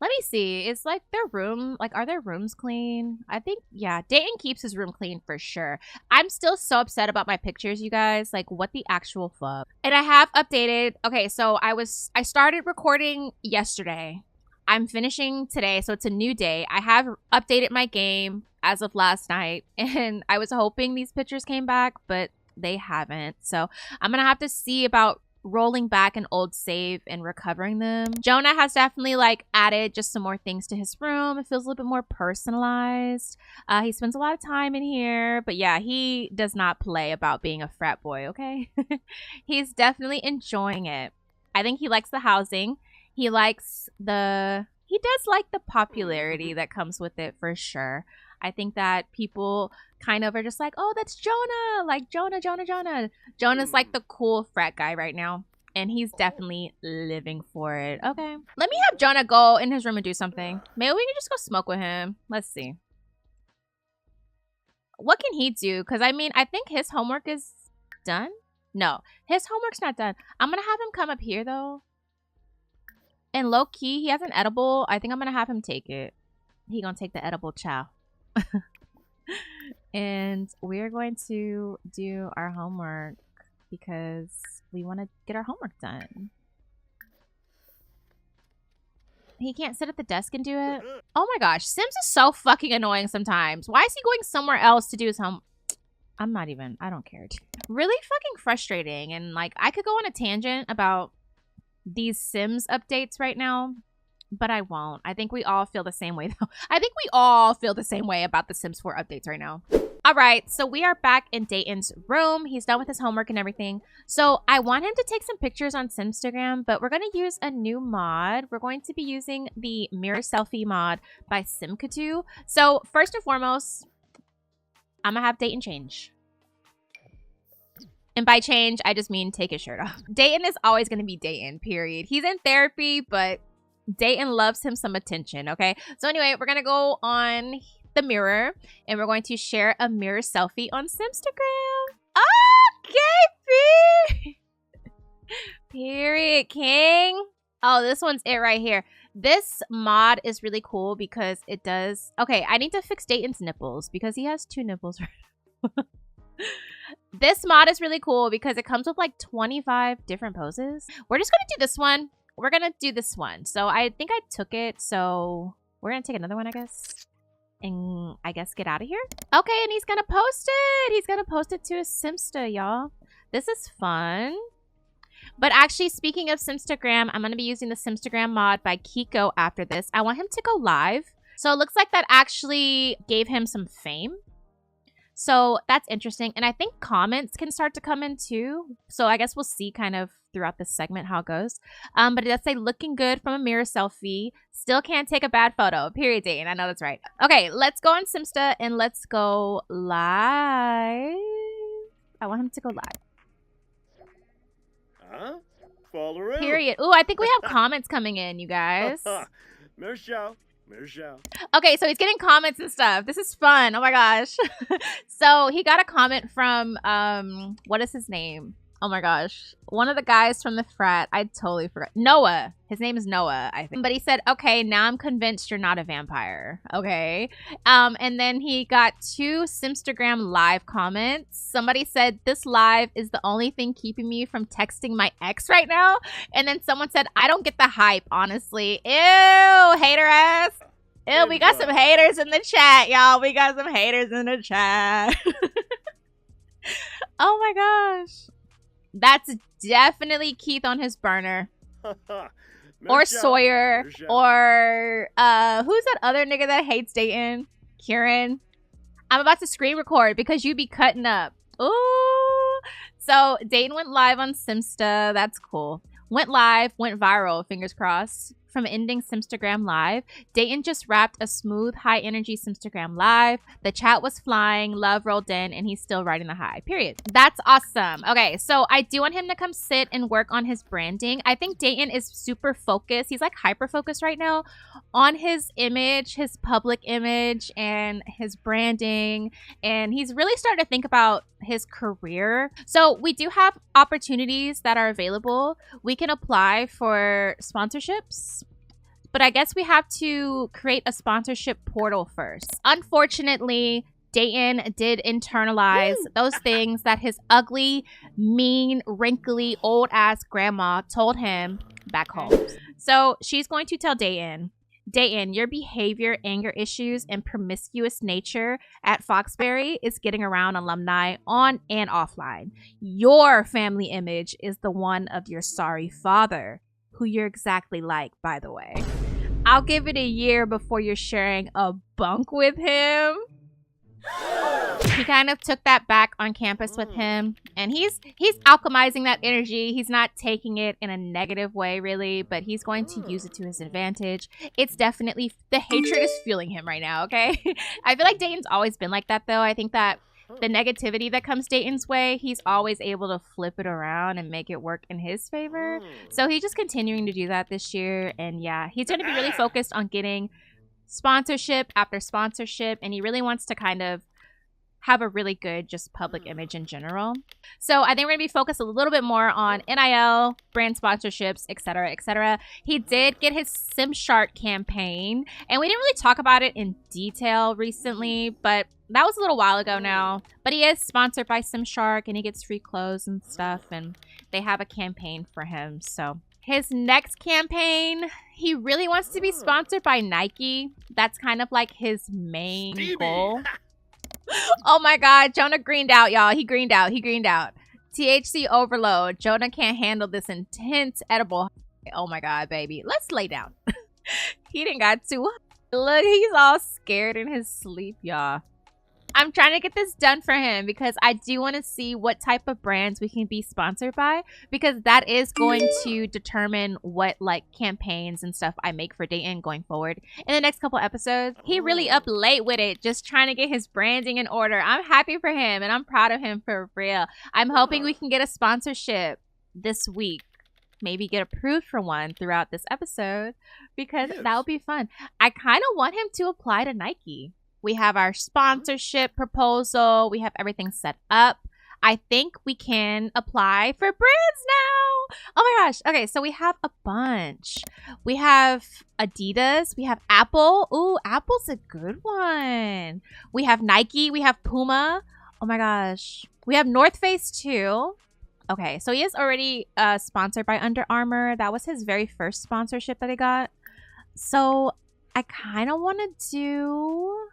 Let me see. Is like their room, like, are their rooms clean? I think, yeah, Dayton keeps his room clean for sure. I'm still so upset about my pictures, you guys. Like, what the actual fuck? And I have updated. Okay, so I started recording yesterday. I'm finishing today, so it's a new day. I have updated my game as of last night, and I was hoping these pictures came back, but they haven't. So I'm gonna have to see about rolling back an old save and recovering them. Jonah has definitely like added just some more things to his room. It feels a little bit more personalized. He spends a lot of time in here, but yeah, he does not play about being a frat boy, okay? He's definitely enjoying it. I think he likes the housing. He does like the popularity that comes with it for sure. I think that people kind of are just like, oh, that's Jonah. Like, Jonah. Jonah's like the cool frat guy right now. And he's definitely living for it. Okay. Let me have Jonah go in his room and do something. Maybe we can just go smoke with him. Let's see. What can he do? Because, I mean, I think his homework is done. No, his homework's not done. I'm going to have him come up here, though. And low-key, he has an edible. I think I'm going to have him take it. He going to take the edible chow. And we're going to do our homework because we want to get our homework done. He can't sit at the desk and do it. Oh my gosh, Sims is so fucking annoying sometimes. Why is he going somewhere else to do his home? I don't care. Really fucking frustrating. And like, I could go on a tangent about these Sims updates right now, but I won't. I think we all feel the same way, though. I think we all feel the same way about the Sims 4 updates right now. All right, so we are back in Dayton's room. He's done with his homework and everything. So I want him to take some pictures on Simstagram, but we're going to use a new mod. We're going to be using the Mirror Selfie mod by Simkatu. So first and foremost, I'm going to have Dayton change. And by change, I just mean take his shirt off. Dayton is always going to be Dayton, period. He's in therapy, but Dayton loves him some attention, okay? So anyway, we're going to go on the mirror and we're going to share a mirror selfie on Simstagram. Okay, period, king. Oh, this one's it right here. This mod is really cool because it does... Okay, I need to fix Dayton's nipples because he has 2 nipples. This mod is really cool because it comes with like 25 different poses. We're just going to do this one. We're going to do this one. So I think I took it. So we're going to take another one, I guess. And I guess get out of here. Okay, and he's going to post it. He's going to post it to his Simsta, y'all. This is fun. But actually, speaking of Simstagram, I'm going to be using the Simstagram mod by Kiko after this. I want him to go live. So it looks like that actually gave him some fame. So that's interesting. And I think comments can start to come in too. So I guess we'll see kind of throughout this segment how it goes. But it does say looking good from a mirror selfie. Still can't take a bad photo. Period, Dayton. I know that's right. Okay, let's go on Simsta and let's go live. I want him to go live. Huh? Follow. Period. Ooh, I think we have comments coming in, you guys. Michelle. Okay, so he's getting comments and stuff. This is fun. Oh my gosh. So he got a comment from, what is his name? Oh my gosh. One of the guys from the frat. I totally forgot. Noah. His name is Noah, I think. But he said, okay, now I'm convinced you're not a vampire. Okay. And then he got 2 Simstagram live comments. Somebody said, this live is the only thing keeping me from texting my ex right now. And then someone said, I don't get the hype, honestly. Ew, hater ass. Ew, we got some haters in the chat, y'all. We got some haters in the chat. Oh my gosh. That's definitely Keith on his burner. Or Sawyer. Or who's that other nigga that hates Dayton? Kieran. I'm about to screen record because you be cutting up. Ooh. So Dayton went live on Simsta. That's cool. Went live, went viral, fingers crossed. From ending Simstagram live, Dayton just wrapped a smooth, high-energy Simstagram live. The chat was flying, love rolled in, and he's still riding the high, period. That's awesome. Okay, so I do want him to come sit and work on his branding. I think Dayton is super focused. He's like hyper-focused right now on his image, his public image, and his branding. And he's really starting to think about his career. So we do have opportunities that are available. We can apply for sponsorships, but I guess we have to create a sponsorship portal first. Unfortunately, Dayton did internalize those things that his ugly, mean, wrinkly, old ass grandma told him back home. So she's going to tell Dayton, your behavior, anger issues, and promiscuous nature at Foxberry is getting around alumni on and offline. Your family image is the one of your sorry father, who you're exactly like, by the way. I'll give it a year before you're sharing a bunk with him. He kind of took that back on campus with him, and he's alchemizing that energy. He's not taking it in a negative way, really, but he's going to use it to his advantage. It's definitely, the hatred is fueling him right now, okay? I feel like Dayton's always been like that, though. I think that the negativity that comes Dayton's way, he's always able to flip it around and make it work in his favor. So he's just continuing to do that this year, and yeah, he's going to be really focused on getting sponsorship after sponsorship, and he really wants to kind of have a really good just public image in general. So I think we're gonna be focused a little bit more on NIL, brand sponsorships, etc., etc. He did get his Simshark campaign, and we didn't really talk about it in detail recently, but that was a little while ago now. But he is sponsored by Simshark, and he gets free clothes and stuff, and they have a campaign for him. So his next campaign, he really wants to be sponsored by Nike. That's kind of like his main goal. Oh my god, Jonah greened out, y'all. He greened out. THC overload. Jonah can't handle this intense edible. Oh my god, baby. Let's lay down. He didn't got too. Look, he's all scared in his sleep, y'all. I'm trying to get this done for him because I do want to see what type of brands we can be sponsored by, because that is going to determine what like campaigns and stuff I make for Dayton going forward in the next couple episodes. He really up late with it, just trying to get his branding in order. I'm happy for him and I'm proud of him for real. I'm hoping we can get a sponsorship this week. Maybe get approved for one throughout this episode, because that would be fun. I kind of want him to apply to Nike. We have our sponsorship proposal. We have everything set up. I think we can apply for brands now. Oh my gosh. Okay, so we have a bunch. We have Adidas. We have Apple. Ooh, Apple's a good one. We have Nike. We have Puma. Oh my gosh. We have North Face too. Okay, so he is already sponsored by Under Armour. That was his very first sponsorship that he got. So I kind of want to do...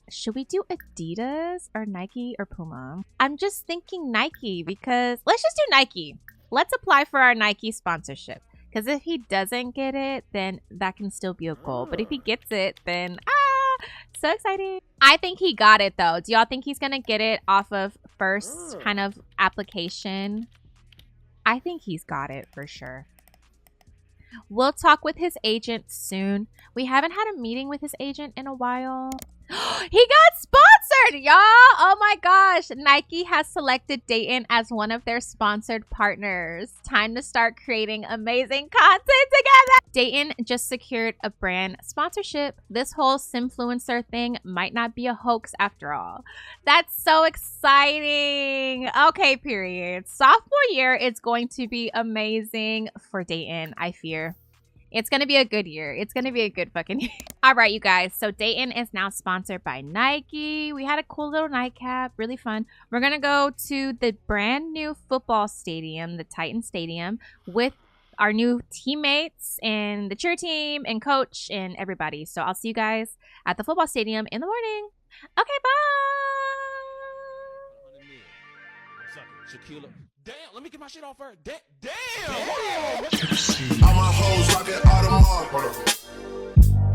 Should we do Adidas or Nike or Puma? I'm just thinking Nike because... Let's just do Nike. Let's apply for our Nike sponsorship. Because if he doesn't get it, then that can still be a goal. But if he gets it, then so exciting. I think he got it though. Do y'all think he's gonna get it off of first kind of application? I think he's got it for sure. We'll talk with his agent soon. We haven't had a meeting with his agent in a while. He got sponsored, y'all. Oh my gosh. Nike has selected Dayton as one of their sponsored partners. Time to start creating amazing content together. Dayton just secured a brand sponsorship. This whole Simfluencer thing might not be a hoax after all. That's so exciting. Okay, period. Sophomore year is going to be amazing for Dayton, I fear. It's going to be a good year. It's going to be a good fucking year. All right, you guys. So Dayton is now sponsored by Nike. We had a cool little nightcap. Really fun. We're going to go to the brand new football stadium, the Titan Stadium, with our new teammates and the cheer team and coach and everybody. So I'll see you guys at the football stadium in the morning. Okay, bye. Damn, let me get my shit off her. Damn! All my hoes rockin' Audemars.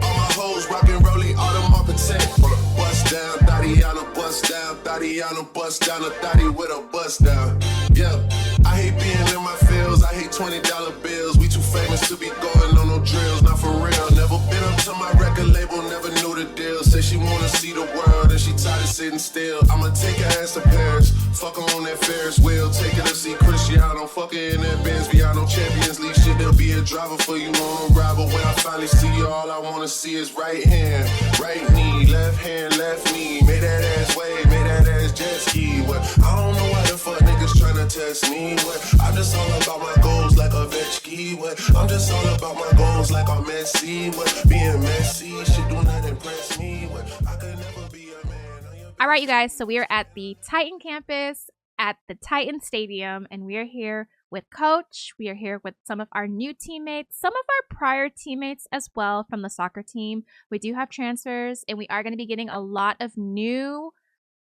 All my hoes rockin' Rollie Audemars Protect. Bust down, Tatiana, bust down, Tatiana, bust down, a thotty with a bust down. Yeah, I hate being in my fields, I hate $20 bills. We too famous to be going on no drills, not for real. Never been up to my record label, never knew the deal. Say she wanna see the world and she tired of sitting still. I'ma take her ass to Paris, fuck her on that Ferris wheel. Take her to see Cristiano, fuck her in that Benz. Beyond Champions League shit, there'll be a driver for you on a ride. But when I finally see you, all I wanna see is right hand, right knee, left hand, left knee. Make that ass wave, make that ass jet ski. What? I don't know why the fuck niggas tryna test me. What? I'm just all about my goals like a Vetchki. What? I'm just all about my goals like I'm Messi. What? Being messy, shit do not impress me. What? I could never be a man. All right, you guys. So we are at the Titan campus at the Titan Stadium, and we are here with Coach. We are here with some of our new teammates, some of our prior teammates as well from the soccer team. We do have transfers, and we are going to be getting a lot of new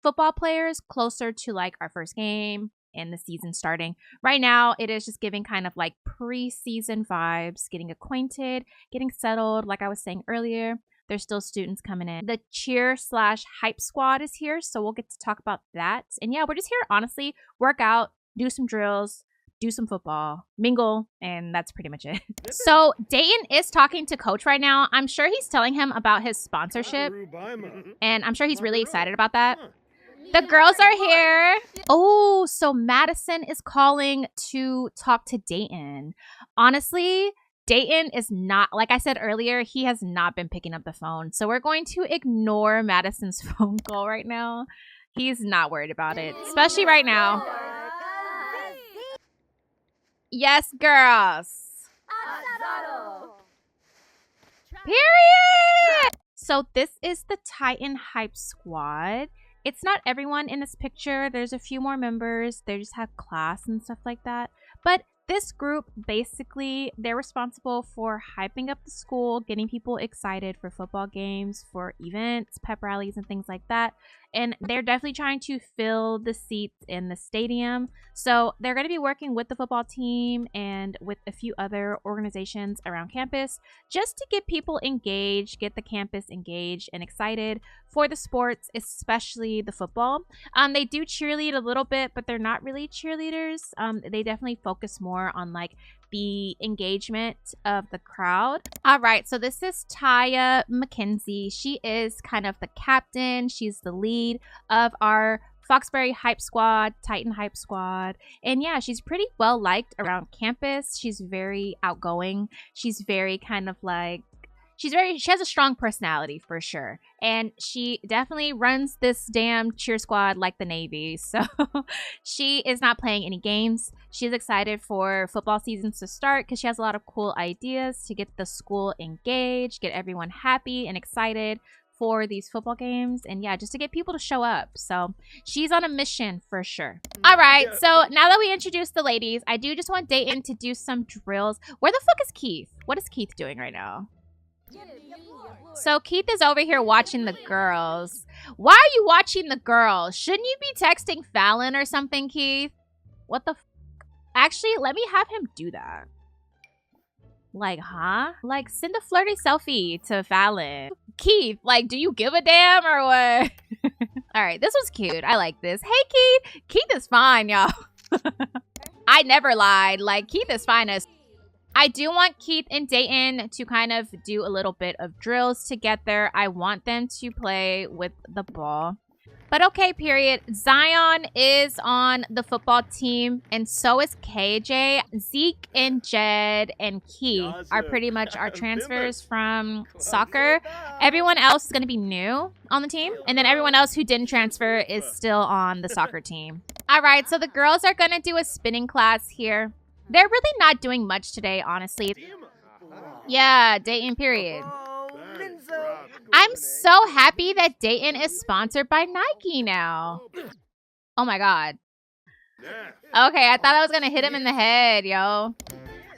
football players closer to like our first game and the season starting. Right now, it is just giving kind of like preseason vibes, getting acquainted, getting settled. Like I was saying earlier, there's still students coming in. The cheer/hype squad is here, so we'll get to talk about that. And yeah, we're just here, honestly, work out, do some drills, do some football, mingle, and that's pretty much it. So Dayton is talking to Coach right now. I'm sure he's telling him about his sponsorship, and I'm sure he's really excited about that. The girls are here. Oh, so Madison is calling to talk to Dayton. Honestly, Dayton is not, like I said earlier, he has not been picking up the phone. So we're going to ignore Madison's phone call right now. He's not worried about it, especially right now. Yes, girls. Period. So this is the Titan Hype Squad. It's not everyone in this picture. There's a few more members. They just have class and stuff like that. But this group, basically, they're responsible for hyping up the school, getting people excited for football games, for events, pep rallies, and things like that. And they're definitely trying to fill the seats in the stadium. So they're going to be working with the football team and with a few other organizations around campus just to get people engaged, get the campus engaged and excited for the sports, especially the football. They do cheerlead a little bit, but they're not really cheerleaders. They definitely focus more on like the engagement of the crowd. All right, so this is Taya McKenzie. She is kind of the captain. She's the lead of our Foxberry Hype Squad, Titan Hype Squad. And yeah, she's pretty well liked around campus. She's very outgoing. She's very kind of like, she has a strong personality for sure. And she definitely runs this damn cheer squad like the Navy. So she is not playing any games. She's excited for football seasons to start because she has a lot of cool ideas to get the school engaged, get everyone happy and excited for these football games, and yeah, just to get people to show up. So she's on a mission for sure. All right, so now that we introduced the ladies, I do just want Dayton to do some drills. Where the fuck is Keith? What is Keith doing right now? So Keith is over here watching the girls. Why are you watching the girls? Shouldn't you be texting Fallon or something, Keith? What the f? Actually, let me have him do that. Like, huh? Like, send a flirty selfie to Fallon. Keith, like, do you give a damn or what? All right, this was cute. I like this. Hey, Keith. Keith is fine, y'all. I never lied. Like, Keith is fine as... I do want Keith and Dayton to kind of do a little bit of drills together. I want them to play with the ball. But okay, period. Zion is on the football team, and so is KJ. Zeke and Jed and Keith are pretty much our transfers from soccer. Everyone else is going to be new on the team, and then everyone else who didn't transfer is still on the soccer team. All right, so the girls are going to do a spinning class here. They're really not doing much today, honestly. Yeah, Dayton, period. I'm so happy that Dayton is sponsored by Nike now. Oh my god. Okay, I thought I was going to hit him in the head, yo.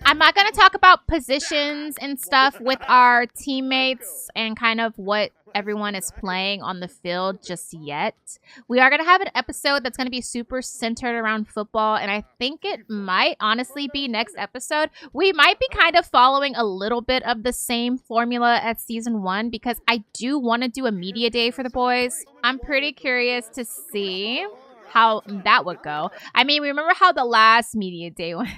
I'm not going to talk about positions and stuff with our teammates and kind of what everyone is playing on the field just yet. We are going to have an episode that's going to be super centered around football, and I think it might honestly be next episode. We might be kind of following a little bit of the same formula as season 1 because I do want to do a media day for the boys. I'm pretty curious to see how that would go. I mean, remember how the last media day went?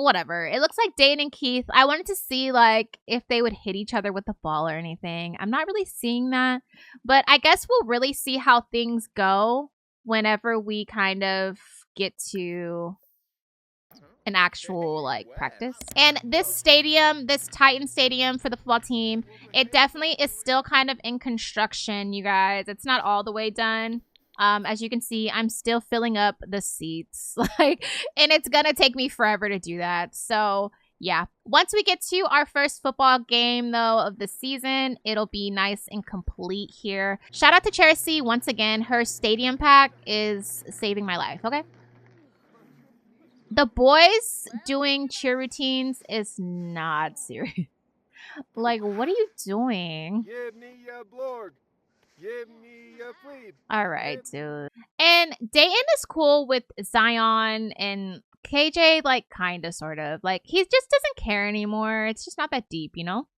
Whatever. It looks like Dayton and Keith. I wanted to see like if they would hit each other with the ball or anything. I'm not really seeing that. But I guess we'll really see how things go whenever we kind of get to an actual like practice. And this stadium, this Titan Stadium for the football team, it definitely is still kind of in construction, you guys. It's not all the way done. As you can see, I'm still filling up the seats, like, and it's gonna take me forever to do that. So yeah, once we get to our first football game though of the season, it'll be nice and complete here. Shout out to Chelsea once again. Her stadium pack is saving my life. Okay. The boys doing cheer routines is not serious. Like, what are you doing? Give me a blorg. Give me a fleet. All right, dude. And Dayton is cool with Zion and KJ, like, kind of, sort of. Like, he just doesn't care anymore. It's just not that deep, you know?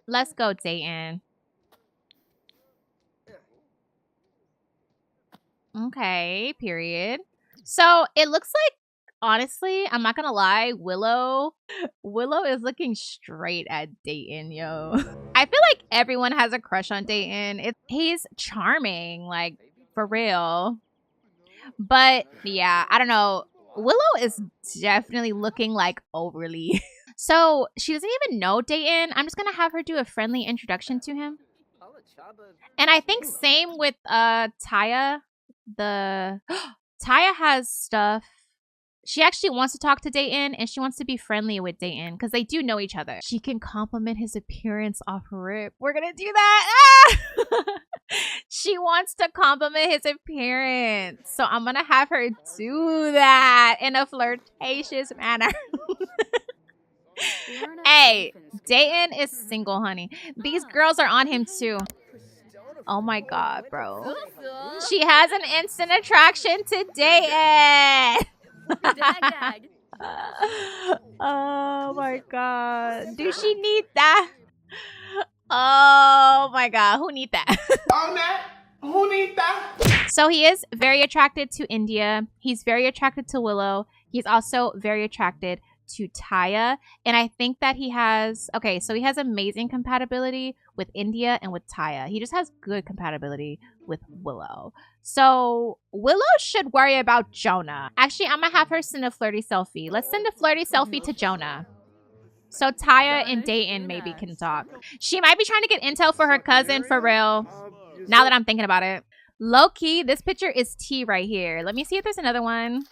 Let's go, Dayton. Okay, period. So, it looks like, honestly, I'm not gonna lie, Willow is looking straight at Dayton, yo. I feel like everyone has a crush on Dayton. He's charming, like, for real. But, yeah, I don't know. Willow is definitely looking, like, overly. So, she doesn't even know Dayton. I'm just gonna have her do a friendly introduction to him. And I think same with, Taya. Taya has stuff. She actually wants to talk to Dayton, and she wants to be friendly with Dayton because they do know each other. She can compliment his appearance off rip. We're going to do that. Ah! She wants to compliment his appearance. So I'm going to have her do that in a flirtatious manner. Hey, Dayton is single, honey. These girls are on him too. Oh my god, bro. She has an instant attraction to Dayton. Oh my god. Do she need that? Oh my god. Who need that? Who need that? So he is very attracted to India. He's very attracted to Willow. He's also very attracted to Taya. And I think that he has... Okay, so he has amazing compatibility with India and with Taya. He just has good compatibility with Willow. So Willow should worry about Jonah. Actually, I'm gonna have her send a flirty selfie. Let's send a flirty selfie to Jonah. So Taya and Dayton maybe can talk. She might be trying to get intel for her cousin, for real. Now that I'm thinking about it. Low-key, this picture is T right here. Let me see if there's another one.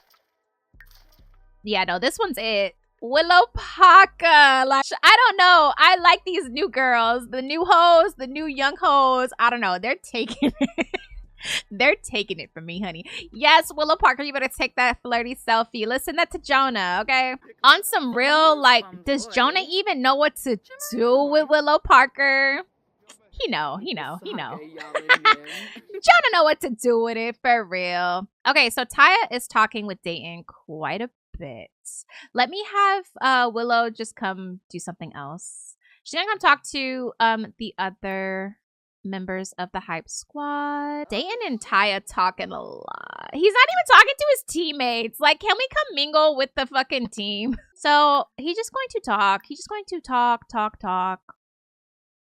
Yeah, no, this one's it. Willow Parker. Like, I don't know. I like these new girls. The new hoes, the new young hoes. I don't know. They're taking it. They're taking it from me, honey. Yes, Willow Parker, you better take that flirty selfie. Let's send that to Jonah, okay? On some real, like, does Jonah even know what to do with Willow Parker? He know. Jonah know what to do with it, for real. Okay, so Taya is talking with Dayton quite a bit. Let me have Willow just come do something else. She's gonna come talk to the other members of the hype squad. Dayton and Taya talking a lot. He's not even talking to his teammates. Like, can we come mingle with the fucking team? So he's just going to talk. He's just going to talk.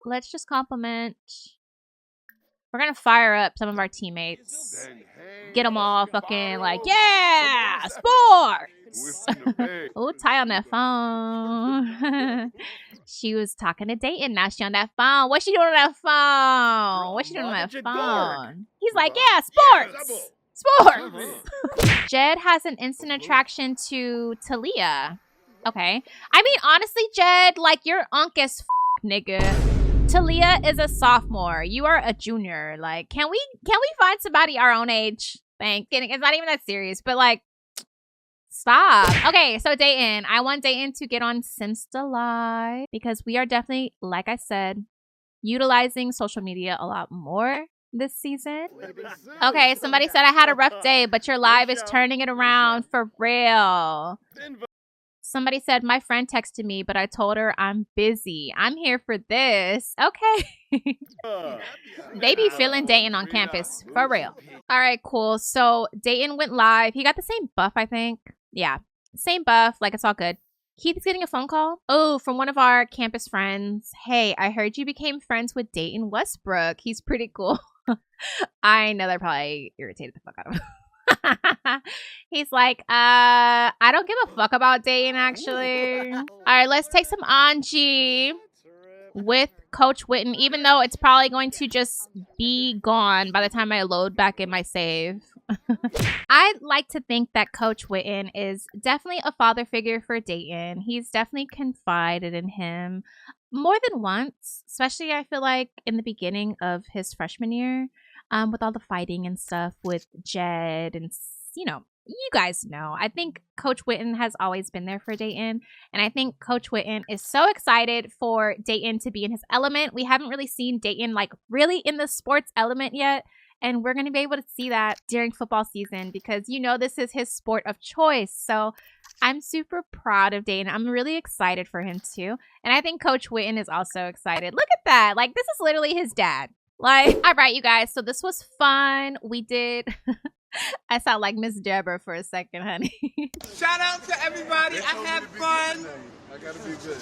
Let's just compliment. We're gonna fire up some of our teammates. Get them all fucking like, yeah, sports. Oh, Ty on that phone. She was talking to Dayton. Now she on that phone. What's she doing on that phone? What's she doing on that phone? He's like, yeah, sports. Sports. Jed has an instant attraction to Talia. Okay. I mean, honestly, Jed, like, you're unk as nigga. Talia is a sophomore. You are a junior. Like, can we find somebody our own age? Thank. It's not even that serious, but like, stop. Okay, so Dayton. I want Dayton to get on Simsta Live because we are definitely, like I said, utilizing social media a lot more this season. Okay, somebody said I had a rough day, but your live is turning it around for real. Somebody said, my friend texted me, but I told her I'm busy. I'm here for this. Okay. They be feeling Dayton on campus. For real. All right, cool. So Dayton went live. He got the same buff, I think. Yeah. Same buff. Like, it's all good. Keith's getting a phone call. Oh, from one of our campus friends. Hey, I heard you became friends with Dayton Westbrook. He's pretty cool. I know that probably irritated the fuck out of him. He's like, I don't give a fuck about Dayton, actually. All right, let's take some Anji with Coach Witten, even though it's probably going to just be gone by the time I load back in my save. I'd like to think that Coach Witten is definitely a father figure for Dayton. He's definitely confided in him more than once, especially I feel like in the beginning of his freshman year. With all the fighting and stuff with Jed and, you know, you guys know. I think Coach Witten has always been there for Dayton. And I think Coach Witten is so excited for Dayton to be in his element. We haven't really seen Dayton, like, really in the sports element yet. And we're going to be able to see that during football season because, you know, this is his sport of choice. So I'm super proud of Dayton. I'm really excited for him, too. And I think Coach Witten is also excited. Look at that. Like, this is literally his dad. Like, all right, you guys. So this was fun. We did. I sound like Miss Deborah for a second, honey. Shout out to everybody. I had fun. I gotta be good.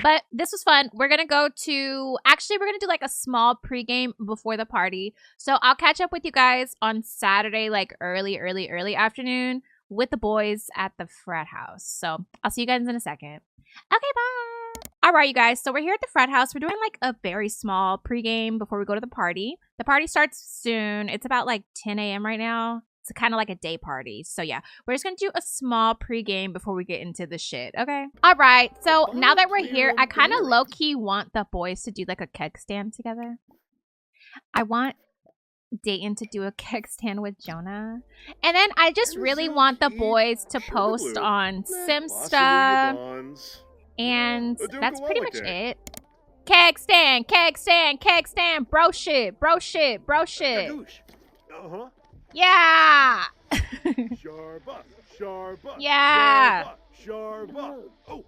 But this was fun. We're going to go to, actually, we're going to do like a small pregame before the party. So I'll catch up with you guys on Saturday, like early afternoon with the boys at the frat house. So I'll see you guys in a second. Okay, bye. All right, you guys. So we're here at the frat house. We're doing like a very small pregame before we go to the party. The party starts soon. It's about like 10 a.m. right now. It's kind of like a day party. So yeah, we're just going to do a small pregame before we get into the shit. Okay. All right. So now that we're here, I kind of low-key want the boys to do like a keg stand together. I want Dayton to do a keg stand with Jonah. And then I just really want the boys to post on Simsta. And that's pretty much it. Keg stand, keg stand, keg stand. Bro shit, bro shit, bro shit. Uh-huh. Yeah. Sharba. Yeah. Sharba. Oh.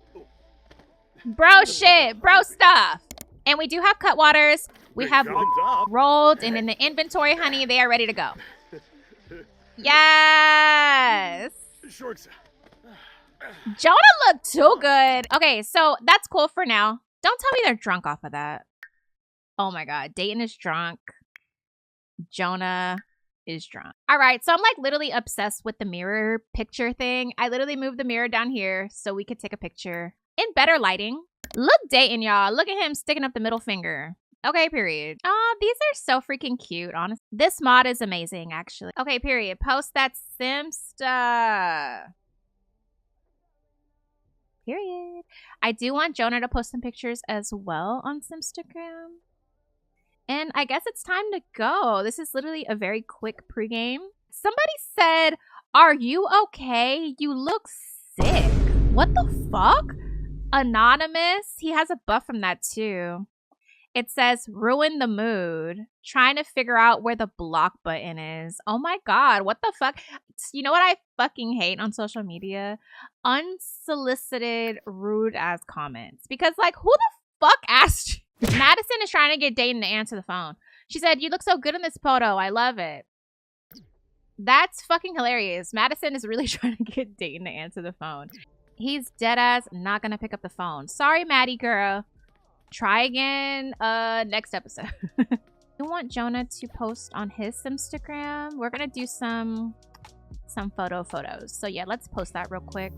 Bro shit, bro stuff. And we do have cut waters. We have rolled and in the inventory, honey, they are ready to go. Yes. Jonah looked too good. Okay, so that's cool for now. Don't tell me they're drunk off of that. Oh my god, Dayton is drunk. Jonah is drunk. All right, so I'm like literally obsessed with the mirror picture thing. I literally moved the mirror down here so we could take a picture in better lighting. Look, Dayton, y'all. Look at him sticking up the middle finger. Okay, period. Oh, these are so freaking cute, honestly. This mod is amazing, actually. Okay, period. Post that Simsta. Period. I do want Jonah to post some pictures as well on Simstagram. And I guess it's time to go. This is literally a very quick pregame. Somebody said, are you okay? You look sick. What the fuck? Anonymous? He has a buff from that too. It says, ruin the mood. Trying to figure out where the block button is. Oh my God, what the fuck? You know what I fucking hate on social media? Unsolicited, rude ass comments. Because like, who the fuck asked you? Madison is trying to get Dayton to answer the phone. She said, you look so good in this photo. I love it. That's fucking hilarious. Madison is really trying to get Dayton to answer the phone. He's dead ass not gonna pick up the phone. Sorry, Maddie girl. Try again next episode. You want Jonah to post on his Instagram? We're gonna do some photos. So yeah, let's post that real quick.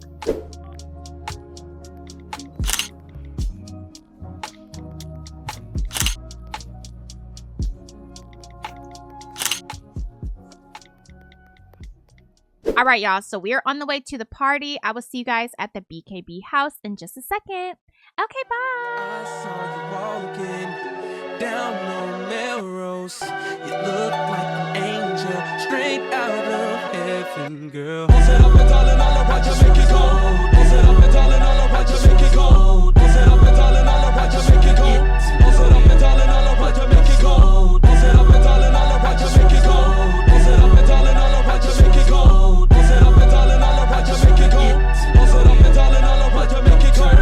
All right, y'all. So we're on the way to the party. I will see you guys at the BKB house in just a second. Okay, bye. I saw you walking down on Melrose. You look like an angel straight out of heaven, girl. I said up and darling, all around you make it cold. I said up and darling, all around you make it cold. I said up and darling, all around you make it cold. I said up and darling, all around you make it cold. I said up and darling, all around you make it cold. I said up and darling, all around you make it cold. I said up and darling, all around you make it cold. I said up and darling, all around you make it cold.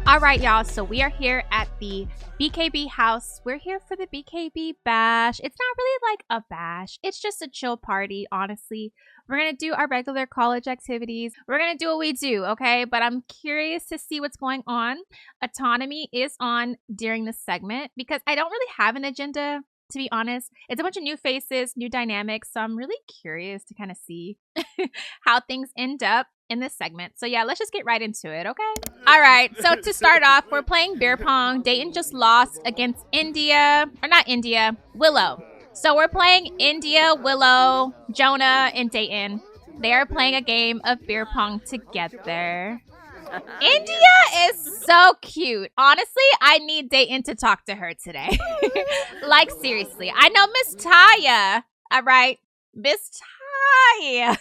All right, y'all. So we are here at the BKB house. We're here for the BKB bash. It's not really like a bash. It's just a chill party, honestly. We're going to do our regular college activities. We're going to do what we do, okay? But I'm curious to see what's going on. Autonomy is on during this segment because I don't really have an agenda, to be honest. It's a bunch of new faces, new dynamics. So I'm really curious to kind of see how things end up in this segment. So yeah, let's just get right into it, okay? All right, so to start off, we're playing beer pong. Dayton just lost against Willow. So we're playing India, Willow, Jonah, and Dayton. They are playing a game of beer pong together. India is so cute. Honestly, I need Dayton to talk to her today. Like, seriously. I know Miss Taya. All right. Miss Taya.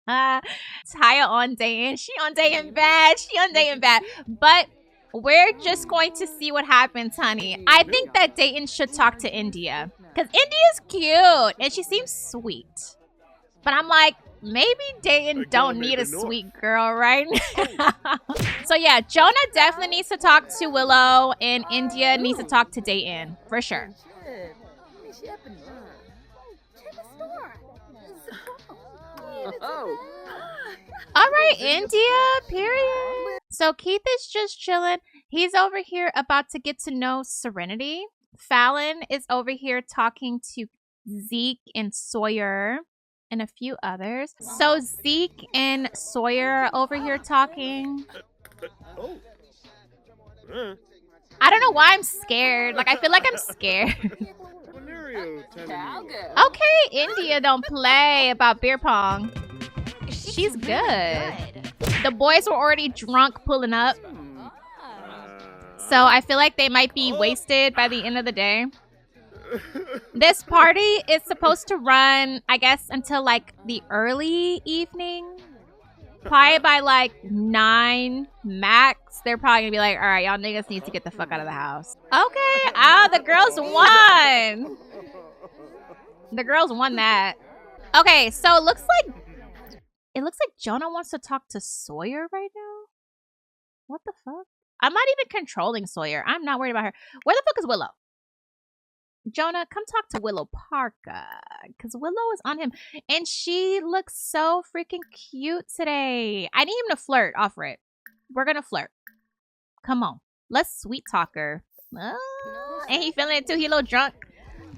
Taya on Dayton. She on Dayton bad. She on Dayton bad. But we're just going to see what happens, honey. I think that Dayton should talk to India. Because India's cute. And she seems sweet. But I'm like, maybe Dayton don't need a sweet girl right now. So yeah, Jonah definitely needs to talk to Willow. And India needs to talk to Dayton. For sure. All right, India, period. So Keith is just chilling. He's over here about to get to know Serenity. Fallon is over here talking to Zeke and Sawyer and a few others. So Zeke and Sawyer are over here talking. I don't know why I'm scared. Like, I feel like I'm scared. Okay, India don't play about beer pong. She's good. The boys were already drunk pulling up. So I feel like they might be wasted by the end of the day. This party is supposed to run, I guess, until like the early evening. Probably by like 9 max. They're probably gonna be like, all right, y'all niggas need to get the fuck out of the house. Okay. Oh, the girls won. The girls won that. Okay, so it looks like Jonah wants to talk to Sawyer right now. What the fuck? I'm not even controlling Sawyer. I'm not worried about her. Where the fuck is Willow? Jonah, come talk to Willow Parka. Because Willow is on him. And she looks so freaking cute today. I need him to flirt. Offer it. We're going to flirt. Come on. Let's sweet talk her. Ain't he feeling it too? He a little drunk.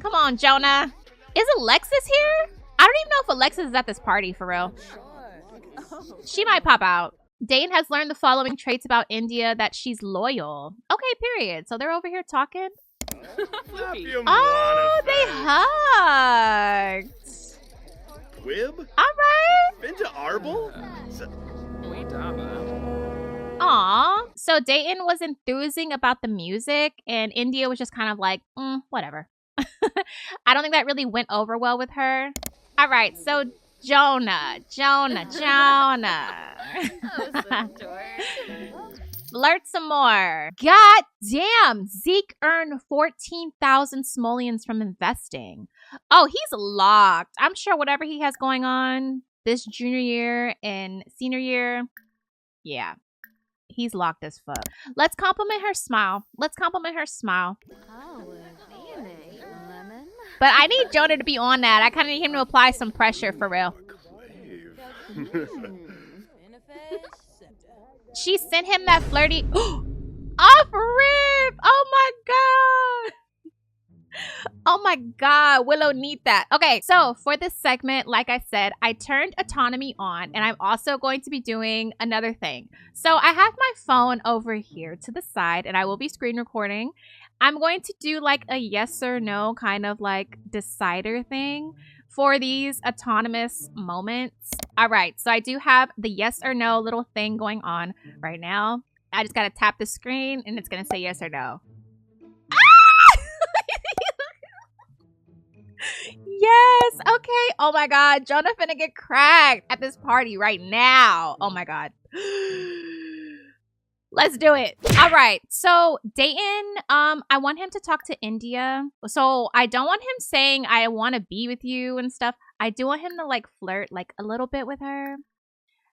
Come on, Jonah. Is Alexis here? I don't even know if Alexis is at this party, for real. She might pop out. Dayton has learned the following traits about India: that she's loyal. Okay, period. So they're over here talking. Oh, they hugged. Quib? All right. Into Arble? Aw. So Dayton was enthusing about the music, and India was just kind of like, whatever. I don't think that really went over well with her. All right, so Jonah. Flirt some more. God damn. Zeke earned 14,000 simoleons from investing. Oh, he's locked. I'm sure whatever he has going on this junior year and senior year, yeah, he's locked as fuck. Let's compliment her smile. But I need Jonah to be on that. I kind of need him to apply some pressure for real. She sent him that flirty off rip. Oh my god. Oh my god. Willow need that. Okay, so for this segment, like I said, I turned autonomy on, and I'm also going to be doing another thing. So I have my phone over here to the side, and I will be screen recording. I'm going to do like a yes or no kind of like decider thing for these autonomous moments. All right, so I do have the yes or no little thing going on right now. I just got to tap the screen and it's going to say yes or no. Ah! Yes, okay. Oh my god, Jonah finna get cracked at this party right now. Oh my god. Let's do it. All right. So Dayton, I want him to talk to India. So I don't want him saying I want to be with you and stuff. I do want him to like flirt like a little bit with her.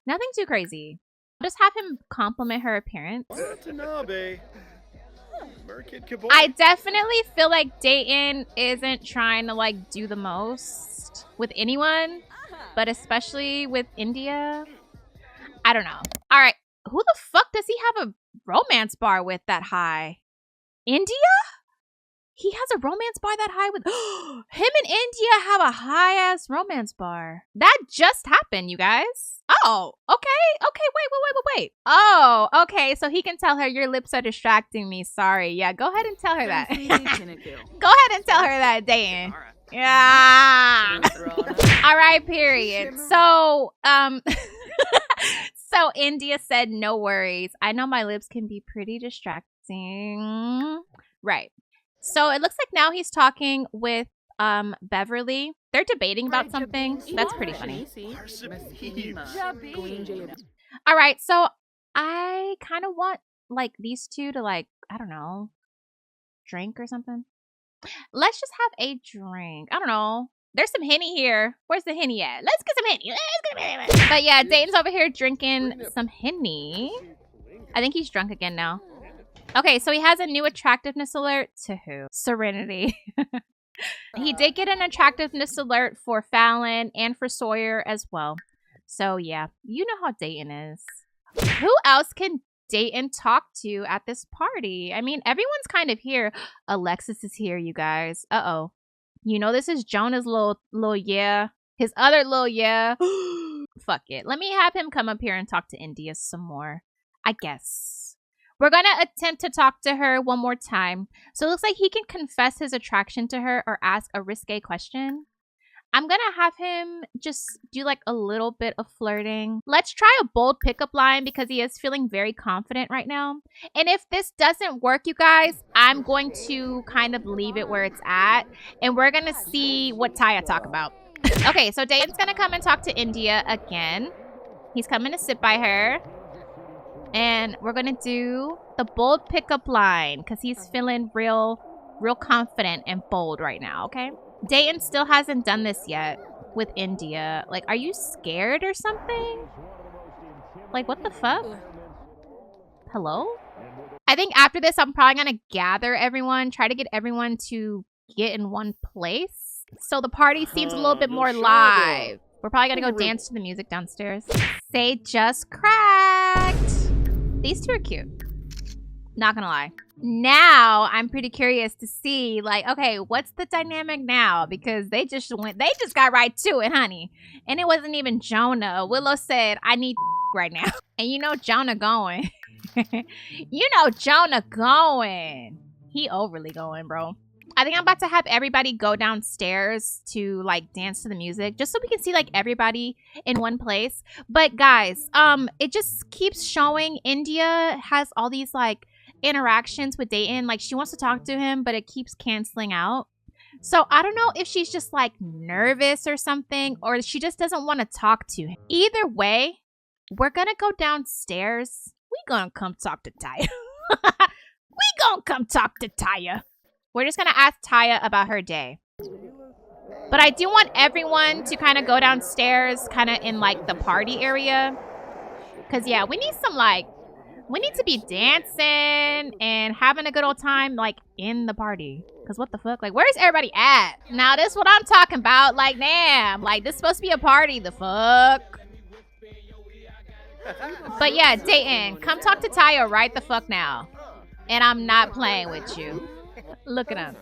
Nothing too crazy. Just have him compliment her appearance. I definitely feel like Dayton isn't trying to like do the most with anyone, but especially with India. I don't know. All right. Who the fuck does he have a romance bar with that high? India? He has a romance bar that high with... Him and India have a high-ass romance bar. That just happened, you guys. Oh, okay. Okay, wait. Oh, okay. So he can tell her, your lips are distracting me. Sorry. Yeah, go ahead and tell her that. Go ahead and tell her that, Dayton. Yeah. All right, period. So, so India said, no worries. I know my lips can be pretty distracting. Right. So it looks like now he's talking with Beverly. They're debating about something. That's pretty funny. All right. So I kind of want like these two to like, I don't know, drink or something. Let's just have a drink. I don't know. There's some Henny here. Where's the Henny at? Let's get some Henny. But yeah, Dayton's over here drinking some Henny. I think he's drunk again now. Okay, so he has a new attractiveness alert. To who? Serenity. He did get an attractiveness alert for Fallon and for Sawyer as well. So yeah, you know how Dayton is. Who else can Dayton talk to at this party? I mean, everyone's kind of here. Alexis is here, you guys. Uh-oh. You know, this is Jonah's little yeah. His other little yeah. Fuck it. Let me have him come up here and talk to India some more. I guess. We're going to attempt to talk to her one more time. So it looks like he can confess his attraction to her or ask a risque question. I'm going to have him just do like a little bit of flirting. Let's try a bold pickup line because he is feeling very confident right now. And if this doesn't work, you guys, I'm going to kind of leave it where it's at. And we're going to see what Taya talk about. Okay, so Dayton's going to come and talk to India again. He's coming to sit by her. And we're going to do the bold pickup line because he's feeling real confident and bold right now, okay? Dayton still hasn't done this yet with India. Like, are you scared or something? Like, what the fuck? Hello? I think after this, I'm probably going to gather everyone, try to get everyone to get in one place. So the party seems a little bit more live. We're probably gonna go dance to the music downstairs. Say just cracked. These two are cute. Not gonna lie. Now I'm pretty curious to see, like, okay, what's the dynamic now? Because they just got right to it, honey. And it wasn't even Jonah. Willow said, I need right now. And you know Jonah going. You know Jonah going. He overly going, bro. I think I'm about to have everybody go downstairs to like dance to the music just so we can see like everybody in one place. But guys, it just keeps showing India has all these like interactions with Dayton. Like she wants to talk to him, but it keeps canceling out. So I don't know if she's just like nervous or something, or she just doesn't want to talk to him. Either way, we're gonna go downstairs. We gonna come talk to Taya. We gonna come talk to Taya. We're just gonna ask Taya about her day. But I do want everyone to kind of go downstairs, kind of in like the party area. Cause yeah, we need some like, we need to be dancing and having a good old time like in the party. Cause what the fuck? Like where's everybody at? Now this is what I'm talking about. Like damn, like this is supposed to be a party, the fuck? But yeah, Dayton, come talk to Taya right the fuck now. And I'm not playing with you. Look at him.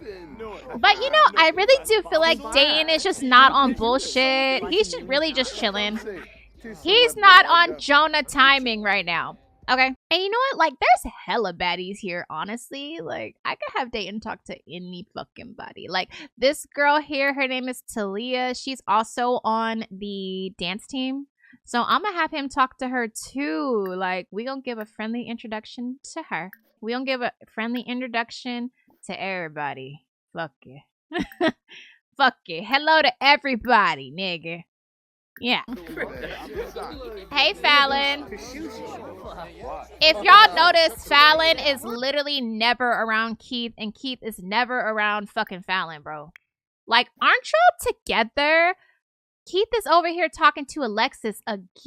But you know, I really do feel like Dayton is just not on bullshit. He's just really just chilling. He's not on Jonah timing right now. Okay. And you know what? Like, there's hella baddies here, honestly. Like, I could have Dayton talk to any fucking body. Like, this girl here, her name is Talia. She's also on the dance team. So I'm gonna have him talk to her too. Like, we gonna give a friendly introduction to her. We gonna give a friendly introduction to everybody. Fuck it. Fuck it. Hello to everybody, nigga. Yeah. Hey, Fallon. If y'all notice, Fallon is literally never around Keith, and Keith is never around fucking Fallon, bro. Like, aren't y'all together? Keith is over here talking to Alexis again.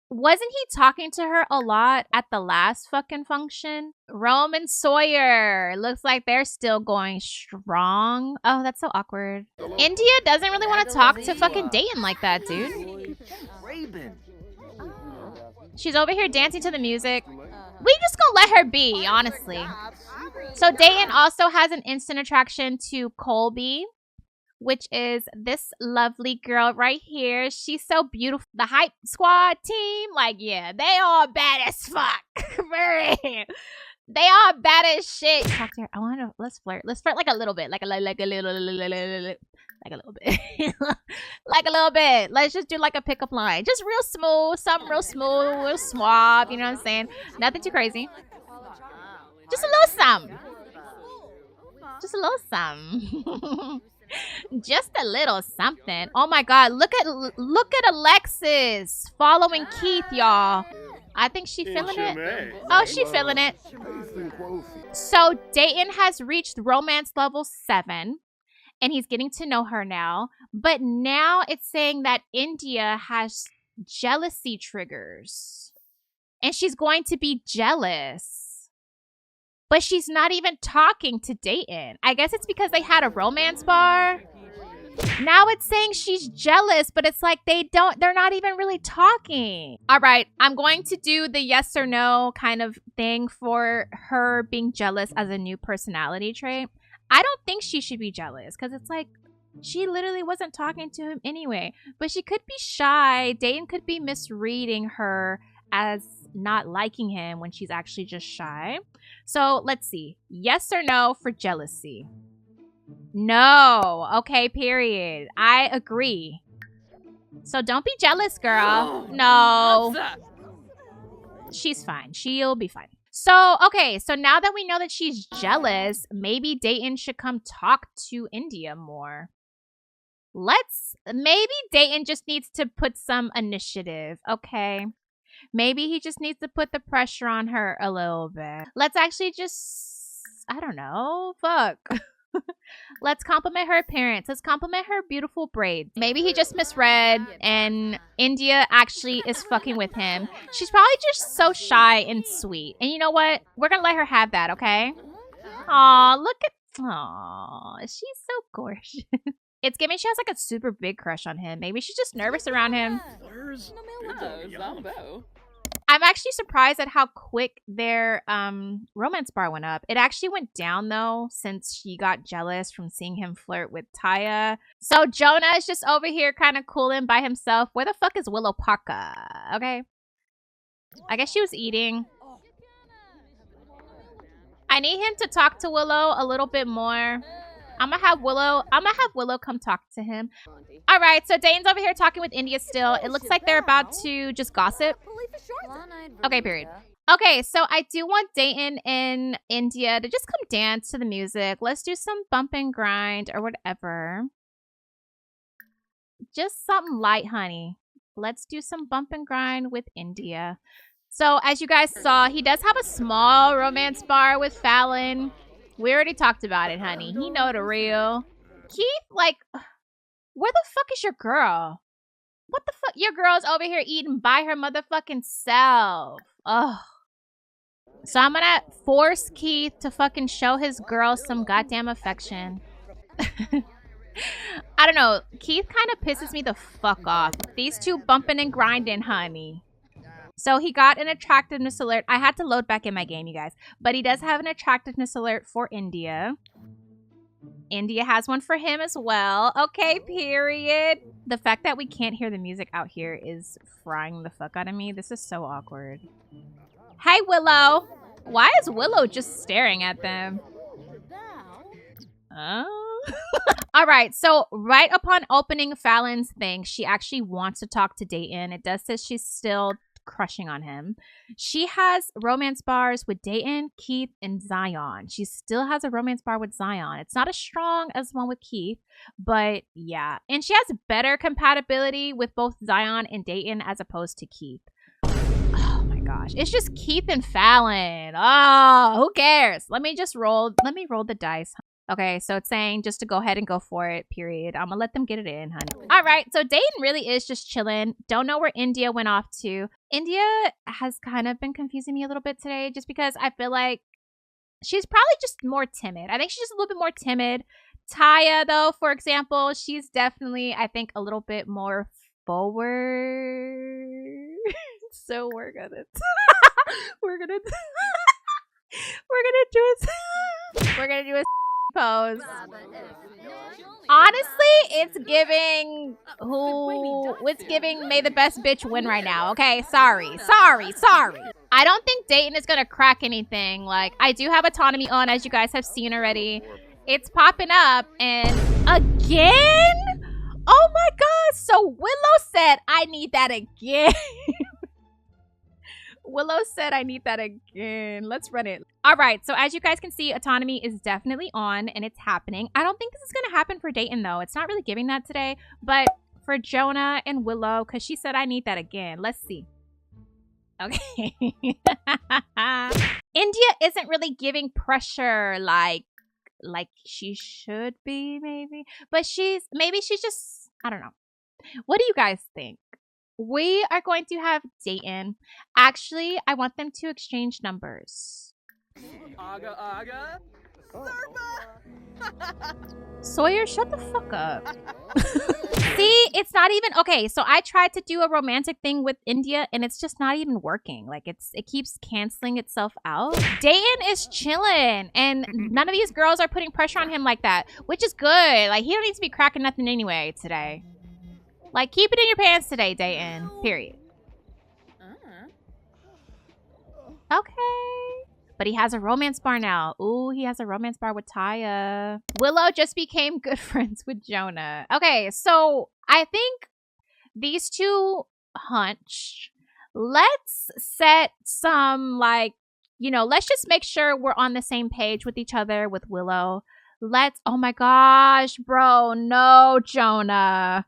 Wasn't he talking to her a lot at the last fucking function? Rome and Sawyer. Looks like they're still going strong. Oh, that's so awkward. India doesn't really want to talk to fucking Dayton like that, dude. She's over here dancing to the music. We just gonna let her be, honestly. So Dayton also has an instant attraction to Colby, which is this lovely girl right here. She's so beautiful. The hype squad team, like, yeah, they all bad as fuck. They all bad as shit. Talk to her. I want to, let's flirt. Let's flirt like a little bit. Like a little bit. Like a little bit. Let's just do like a pickup line. Just real smooth. Something real smooth, real suave. You know what I'm saying? Nothing too crazy. Just a little something. Just a little something. Just a little something. Oh my god, look at Alexis following Keith, y'all. I think she feeling it. Oh, she feeling it. So Dayton has reached romance level 7 and he's getting to know her now, but now it's saying that India has jealousy triggers and she's going to be jealous. But she's not even talking to Dayton. I guess it's because they had a romance bar. Now it's saying she's jealous, but it's like they're not even really talking. All right, I'm going to do the yes or no kind of thing for her being jealous as a new personality trait. I don't think she should be jealous because it's like she literally wasn't talking to him anyway. But she could be shy. Dayton could be misreading her as not liking him when she's actually just shy. So let's see. Yes or no for jealousy? No. Okay, period. I agree. So don't be jealous, girl. No. She's fine. She'll be fine. So, okay. So now that we know that she's jealous, maybe Dayton should come talk to India more. Maybe Dayton just needs to put some initiative, okay? Maybe he just needs to put the pressure on her a little bit. Let's actually just, I don't know, fuck. Let's compliment her appearance. Let's compliment her beautiful braids. Maybe he just misread and India actually is fucking with him. She's probably just so shy and sweet. And you know what? We're gonna let her have that, okay? Aw, look at Aw, she's so gorgeous. It's giving she has like a super big crush on him. Maybe she's just nervous around him. Where's I'm actually surprised at how quick their romance bar went up. It actually went down though since she got jealous from seeing him flirt with Taya. So Jonah is just over here kind of cooling by himself. Where the fuck is Willow Parker? Okay. I guess she was eating. I need him to talk to Willow a little bit more. I'm gonna have Willow come talk to him. All right, so Dayton's over here talking with India still. It looks like they're about to just gossip. Okay, period. Okay, so I do want Dayton and India to just come dance to the music. Let's do some bump and grind or whatever. Just something light, honey. Let's do some bump and grind with India. So as you guys saw, he does have a small romance bar with Fallon. We already talked about it, honey. He know the real. Keith, like, where the fuck is your girl? What the fuck? Your girl's over here eating by her motherfucking self. Ugh. So I'm gonna force Keith to fucking show his girl some goddamn affection. I don't know. Keith kind of pisses me the fuck off. These two bumping and grinding, honey. So he got an attractiveness alert. I had to load back in my game, you guys. But he does have an attractiveness alert for India. India has one for him as well. Okay, period. The fact that we can't hear the music out here is frying the fuck out of me. This is so awkward. Hey, Willow. Why is Willow just staring at them? Oh. All right, so right upon opening Fallon's thing, she actually wants to talk to Dayton. It does say she's still crushing on him. She has romance bars with Dayton, Keith, and Zion. She still has a romance bar with Zion. It's not as strong as one with Keith, but yeah. And she has better compatibility with both Zion and Dayton as opposed to Keith. Oh my gosh. It's just Keith and Fallon. Oh, who cares? Let me roll the dice. Okay, so it's saying just to go ahead and go for it, period. I'm gonna let them get it in, honey. All right, so Dayton really is just chilling. Don't know where India went off to. India has kind of been confusing me a little bit today just because I feel like she's probably just more timid. I think she's just a little bit more timid. Taya, though, for example, she's definitely, I think, a little bit more forward. So we're gonna do a pose. Honestly, it's giving may the best bitch win right now. Okay, sorry. I don't think Dayton is gonna crack anything. Like, I do have autonomy on, as you guys have seen already. It's popping up, and again? Oh my god, so Willow said I need that again. Willow said I need that again. Let's run it. All right, so as you guys can see, autonomy is definitely on and it's happening. I don't think this is going to happen for Dayton, though. It's not really giving that today, but for Jonah and Willow, because she said I need that again. Let's see. Okay. India isn't really giving pressure like she should be, maybe. But maybe she's just, I don't know. What do you guys think? We are going to have Dayton. Actually, I want them to exchange numbers. Aga. Sawyer, shut the fuck up. See, it's not even okay. So I tried to do a romantic thing with India and it's just not even working. Like it keeps canceling itself out. Dayton is chilling and none of these girls are putting pressure on him like that, which is good. Like he don't need to be cracking nothing anyway today. Like, keep it in your pants today, Dayton. Period. Okay. But he has a romance bar now. Ooh, he has a romance bar with Taya. Willow just became good friends with Jonah. Okay, so I think these two hunch. Let's set some, like, you know, let's just make sure we're on the same page with each other with Willow. Oh my gosh, bro. No, Jonah.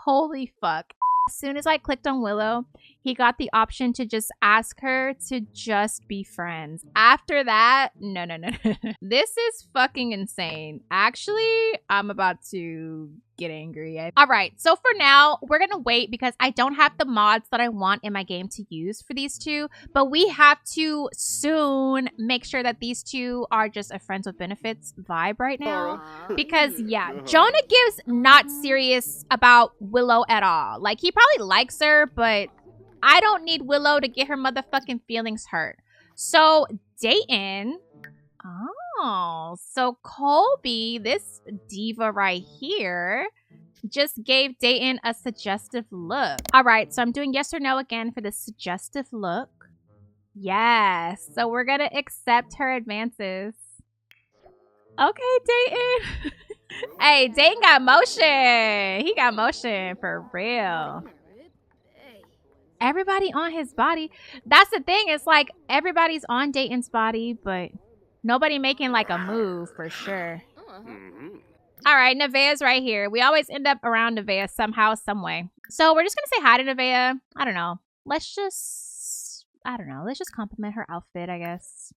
Holy fuck. As soon as I clicked on Willow, he got the option to just ask her to just be friends. After that, no. This is fucking insane. Actually, I'm about to get angry. All right, so for now, we're gonna wait because I don't have the mods that I want in my game to use for these two, but we have to soon make sure that these two are just a friends with benefits vibe right now. Because yeah, Jonah gives not serious about Willow at all. Like, he probably likes her, but I don't need Willow to get her motherfucking feelings hurt. So Dayton, oh, so Colby, this diva right here, just gave Dayton a suggestive look. All right, so I'm doing yes or no again for the suggestive look. Yes, so we're gonna accept her advances. Okay, Dayton. Hey, Dayton got motion. He got motion for real. Everybody on his body. That's the thing. It's like everybody's on Dayton's body, but nobody making like a move for sure. All right, Nevaeh's right here. We always end up around Nevaeh somehow, some way. So we're just going to say hi to Nevaeh. I don't know. Let's just compliment her outfit, I guess.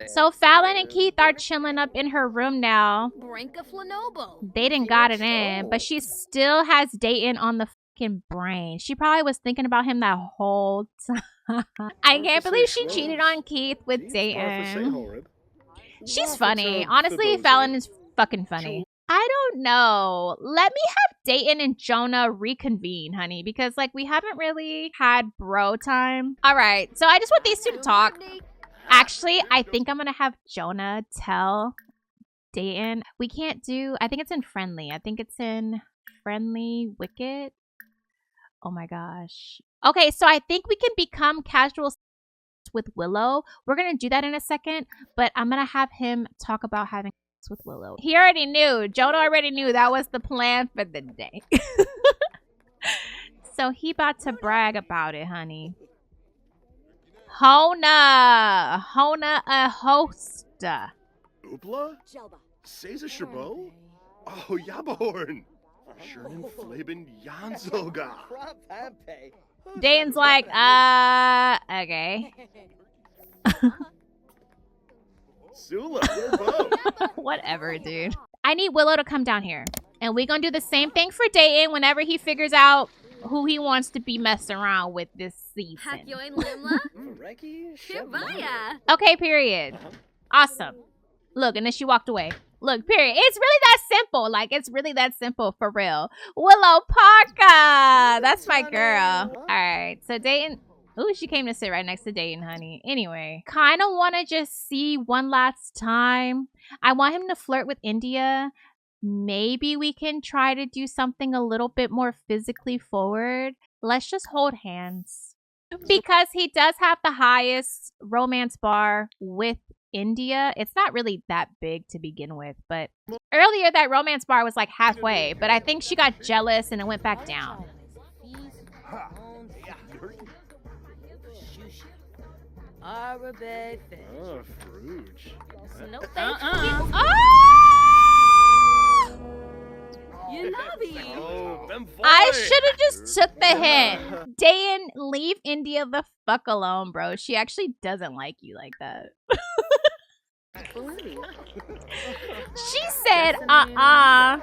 So Fallon and Keith are chilling up in her room now. They didn't got it in, but she still has Dayton on the brain. She probably was thinking about him that whole time. I can't believe she cheated on Keith with Dayton. She's funny. Honestly, Fallon is fucking funny. I don't know. Let me have Dayton and Jonah reconvene, honey, because like we haven't really had bro time. All right, so I just want these two to talk. Actually, I think I'm gonna have Jonah tell Dayton. We can't do, I think it's in friendly. I think it's in friendly wicked. Oh my gosh. Okay, so I think we can become casual with Willow. We're going to do that in a second, but I'm going to have him talk about having sex with Willow. He already knew. Jonah already knew that was the plan for the day. So he about to brag about it, honey. Hona a host. Oopla? Seize Chabot? Oh, Yabahorn! Schönen Fleben Jansoga. Dayton's like, okay. Sula, we're both. Whatever, dude. I need Willow to come down here. And we're going to do the same thing for Dayton whenever he figures out who he wants to be messing around with this season. Okay, period. Awesome. Look, and then she walked away. Look, period. It's really that simple. Like, it's really that simple for real. Willow Parker. That's my girl. All right. So Dayton. Ooh, she came to sit right next to Dayton, honey. Anyway, kind of want to just see one last time. I want him to flirt with India. Maybe we can try to do something a little bit more physically forward. Let's just hold hands. Because he does have the highest romance bar with India. It's not really that big to begin with, but earlier that romance bar was like halfway, but I think she got jealous and it went back down. Oh, Fruge. No, I should have just took the hint. Dayton, leave India the fuck alone, bro. She actually doesn't like you like that. She said, I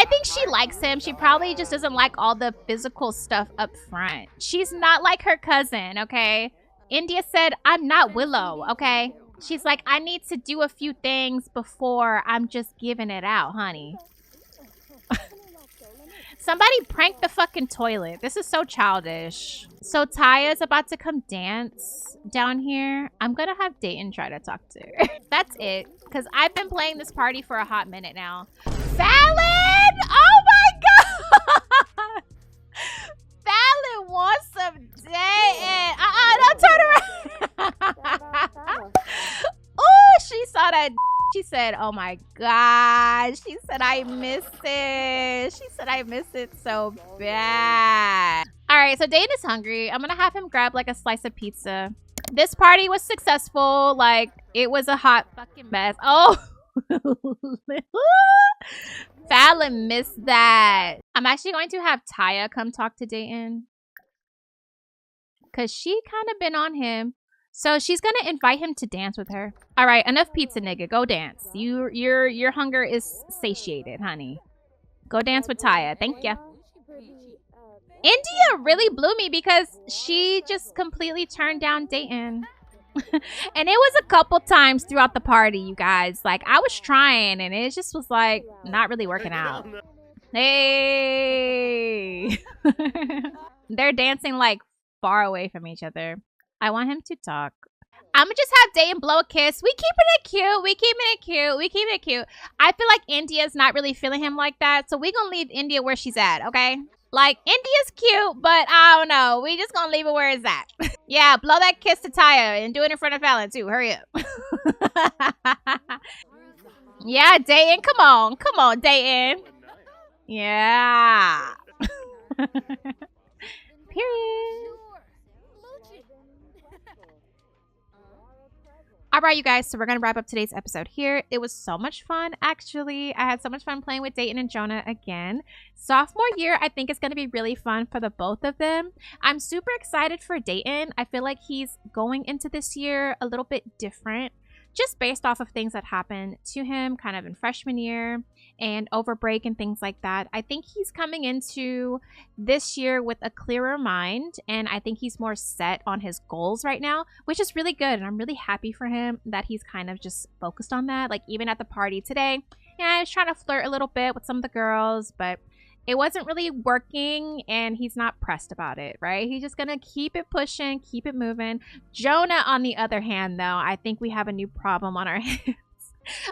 think she likes him. She probably just doesn't like all the physical stuff up front. She's not like her cousin, okay? India said, I'm not Willow, okay? She's like, I need to do a few things before I'm just giving it out, honey. Somebody pranked the fucking toilet. This is so childish. So Taya's about to come dance down here. I'm gonna have Dayton try to talk to her. That's it. Because I've been playing this party for a hot minute now. Fallon! Oh my god! Fallon wants some Dayton. Don't turn around. Oh, she saw that. She said, oh my god. She said, I miss it. She said, I miss it so bad. All right, so Dayton is hungry. I'm gonna have him grab like a slice of pizza. This party was successful. Like, it was a hot fucking mess. Oh. Fallon missed that. I'm actually going to have Taya come talk to Dayton. because she kind of been on him. So she's going to invite him to dance with her. All right, enough pizza, nigga. Go dance. Your hunger is satiated, honey. Go dance with Taya. Thank you. India really blew me because she just completely turned down Dayton. And it was a couple times throughout the party, you guys. Like, I was trying, and it just was, like, not really working out. Hey! They're dancing, like, far away from each other. I want him to talk. I'm gonna just have Dayton blow a kiss. We keeping it cute. We keeping it cute. We keeping it cute. I feel like India's not really feeling him like that, so we gonna leave India where she's at, okay? Like, India's cute, but I don't know. We just gonna leave it where it's at. Yeah, blow that kiss to Taya and do it in front of Fallon, too. Hurry up. Yeah, Dayton. Come on. Come on, Dayton. Yeah. Period. All right, you guys, so we're going to wrap up today's episode here. It was so much fun, actually. I had so much fun playing with Dayton and Jonah again. Sophomore year, I think it's going to be really fun for the both of them. I'm super excited for Dayton. I feel like he's going into this year a little bit different, just based off of things that happened to him kind of in freshman year and over break and things like that. I think he's coming into this year with a clearer mind, and I think he's more set on his goals right now, which is really good. And I'm really happy for him that he's kind of just focused on that. Like, even at the party today, yeah, I was trying to flirt a little bit with some of the girls, but it wasn't really working, and he's not pressed about it, right? He's just gonna keep it pushing, keep it moving. Jonah, on the other hand, though, I think we have a new problem on our hands.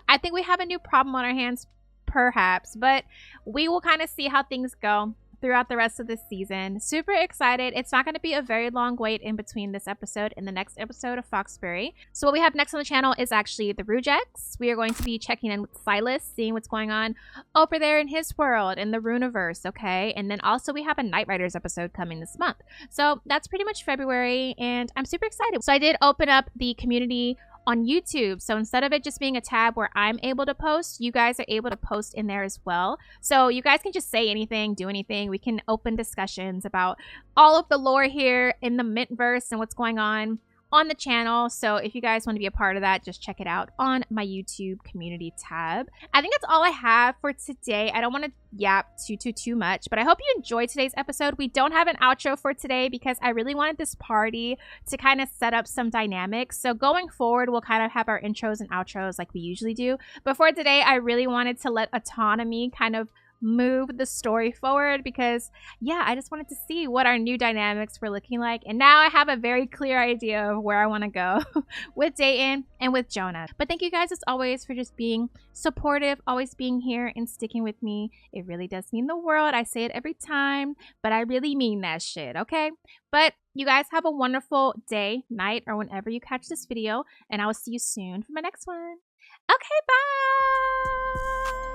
I think we have a new problem on our hands, perhaps, but we will kind of see how things go throughout the rest of this season. Super excited. It's not going to be a very long wait in between this episode and the next episode of Foxbury. So what we have next on the channel is actually the Rujex. We are going to be checking in with Silas, seeing what's going on over there in his world, in the Runeverse, okay? And then also we have a Night Riders episode coming this month. So that's pretty much February, and I'm super excited. So I did open up the community on YouTube. So instead of it just being a tab where I'm able to post, you guys are able to post in there as well. So you guys can just say anything, do anything. We can open discussions about all of the lore here in the Mintverse and what's going on the channel. So if you guys want to be a part of that, just check it out on my YouTube community tab. I think that's all I have for today. I don't want to yap too much, but I hope you enjoyed today's episode. We don't have an outro for today because I really wanted this party to kind of set up some dynamics. So going forward, we'll kind of have our intros and outros like we usually do. But for today, I really wanted to let autonomy kind of move the story forward because, yeah, I just wanted to see what our new dynamics were looking like. And now I have a very clear idea of where I want to go with Dayton and with Jonah. But thank you guys, as always, for just being supportive, always being here and sticking with me. It really does mean the world. I say it every time, but I really mean that shit, okay? But you guys have a wonderful day, night, or whenever you catch this video, and I will see you soon for my next one. Okay, bye!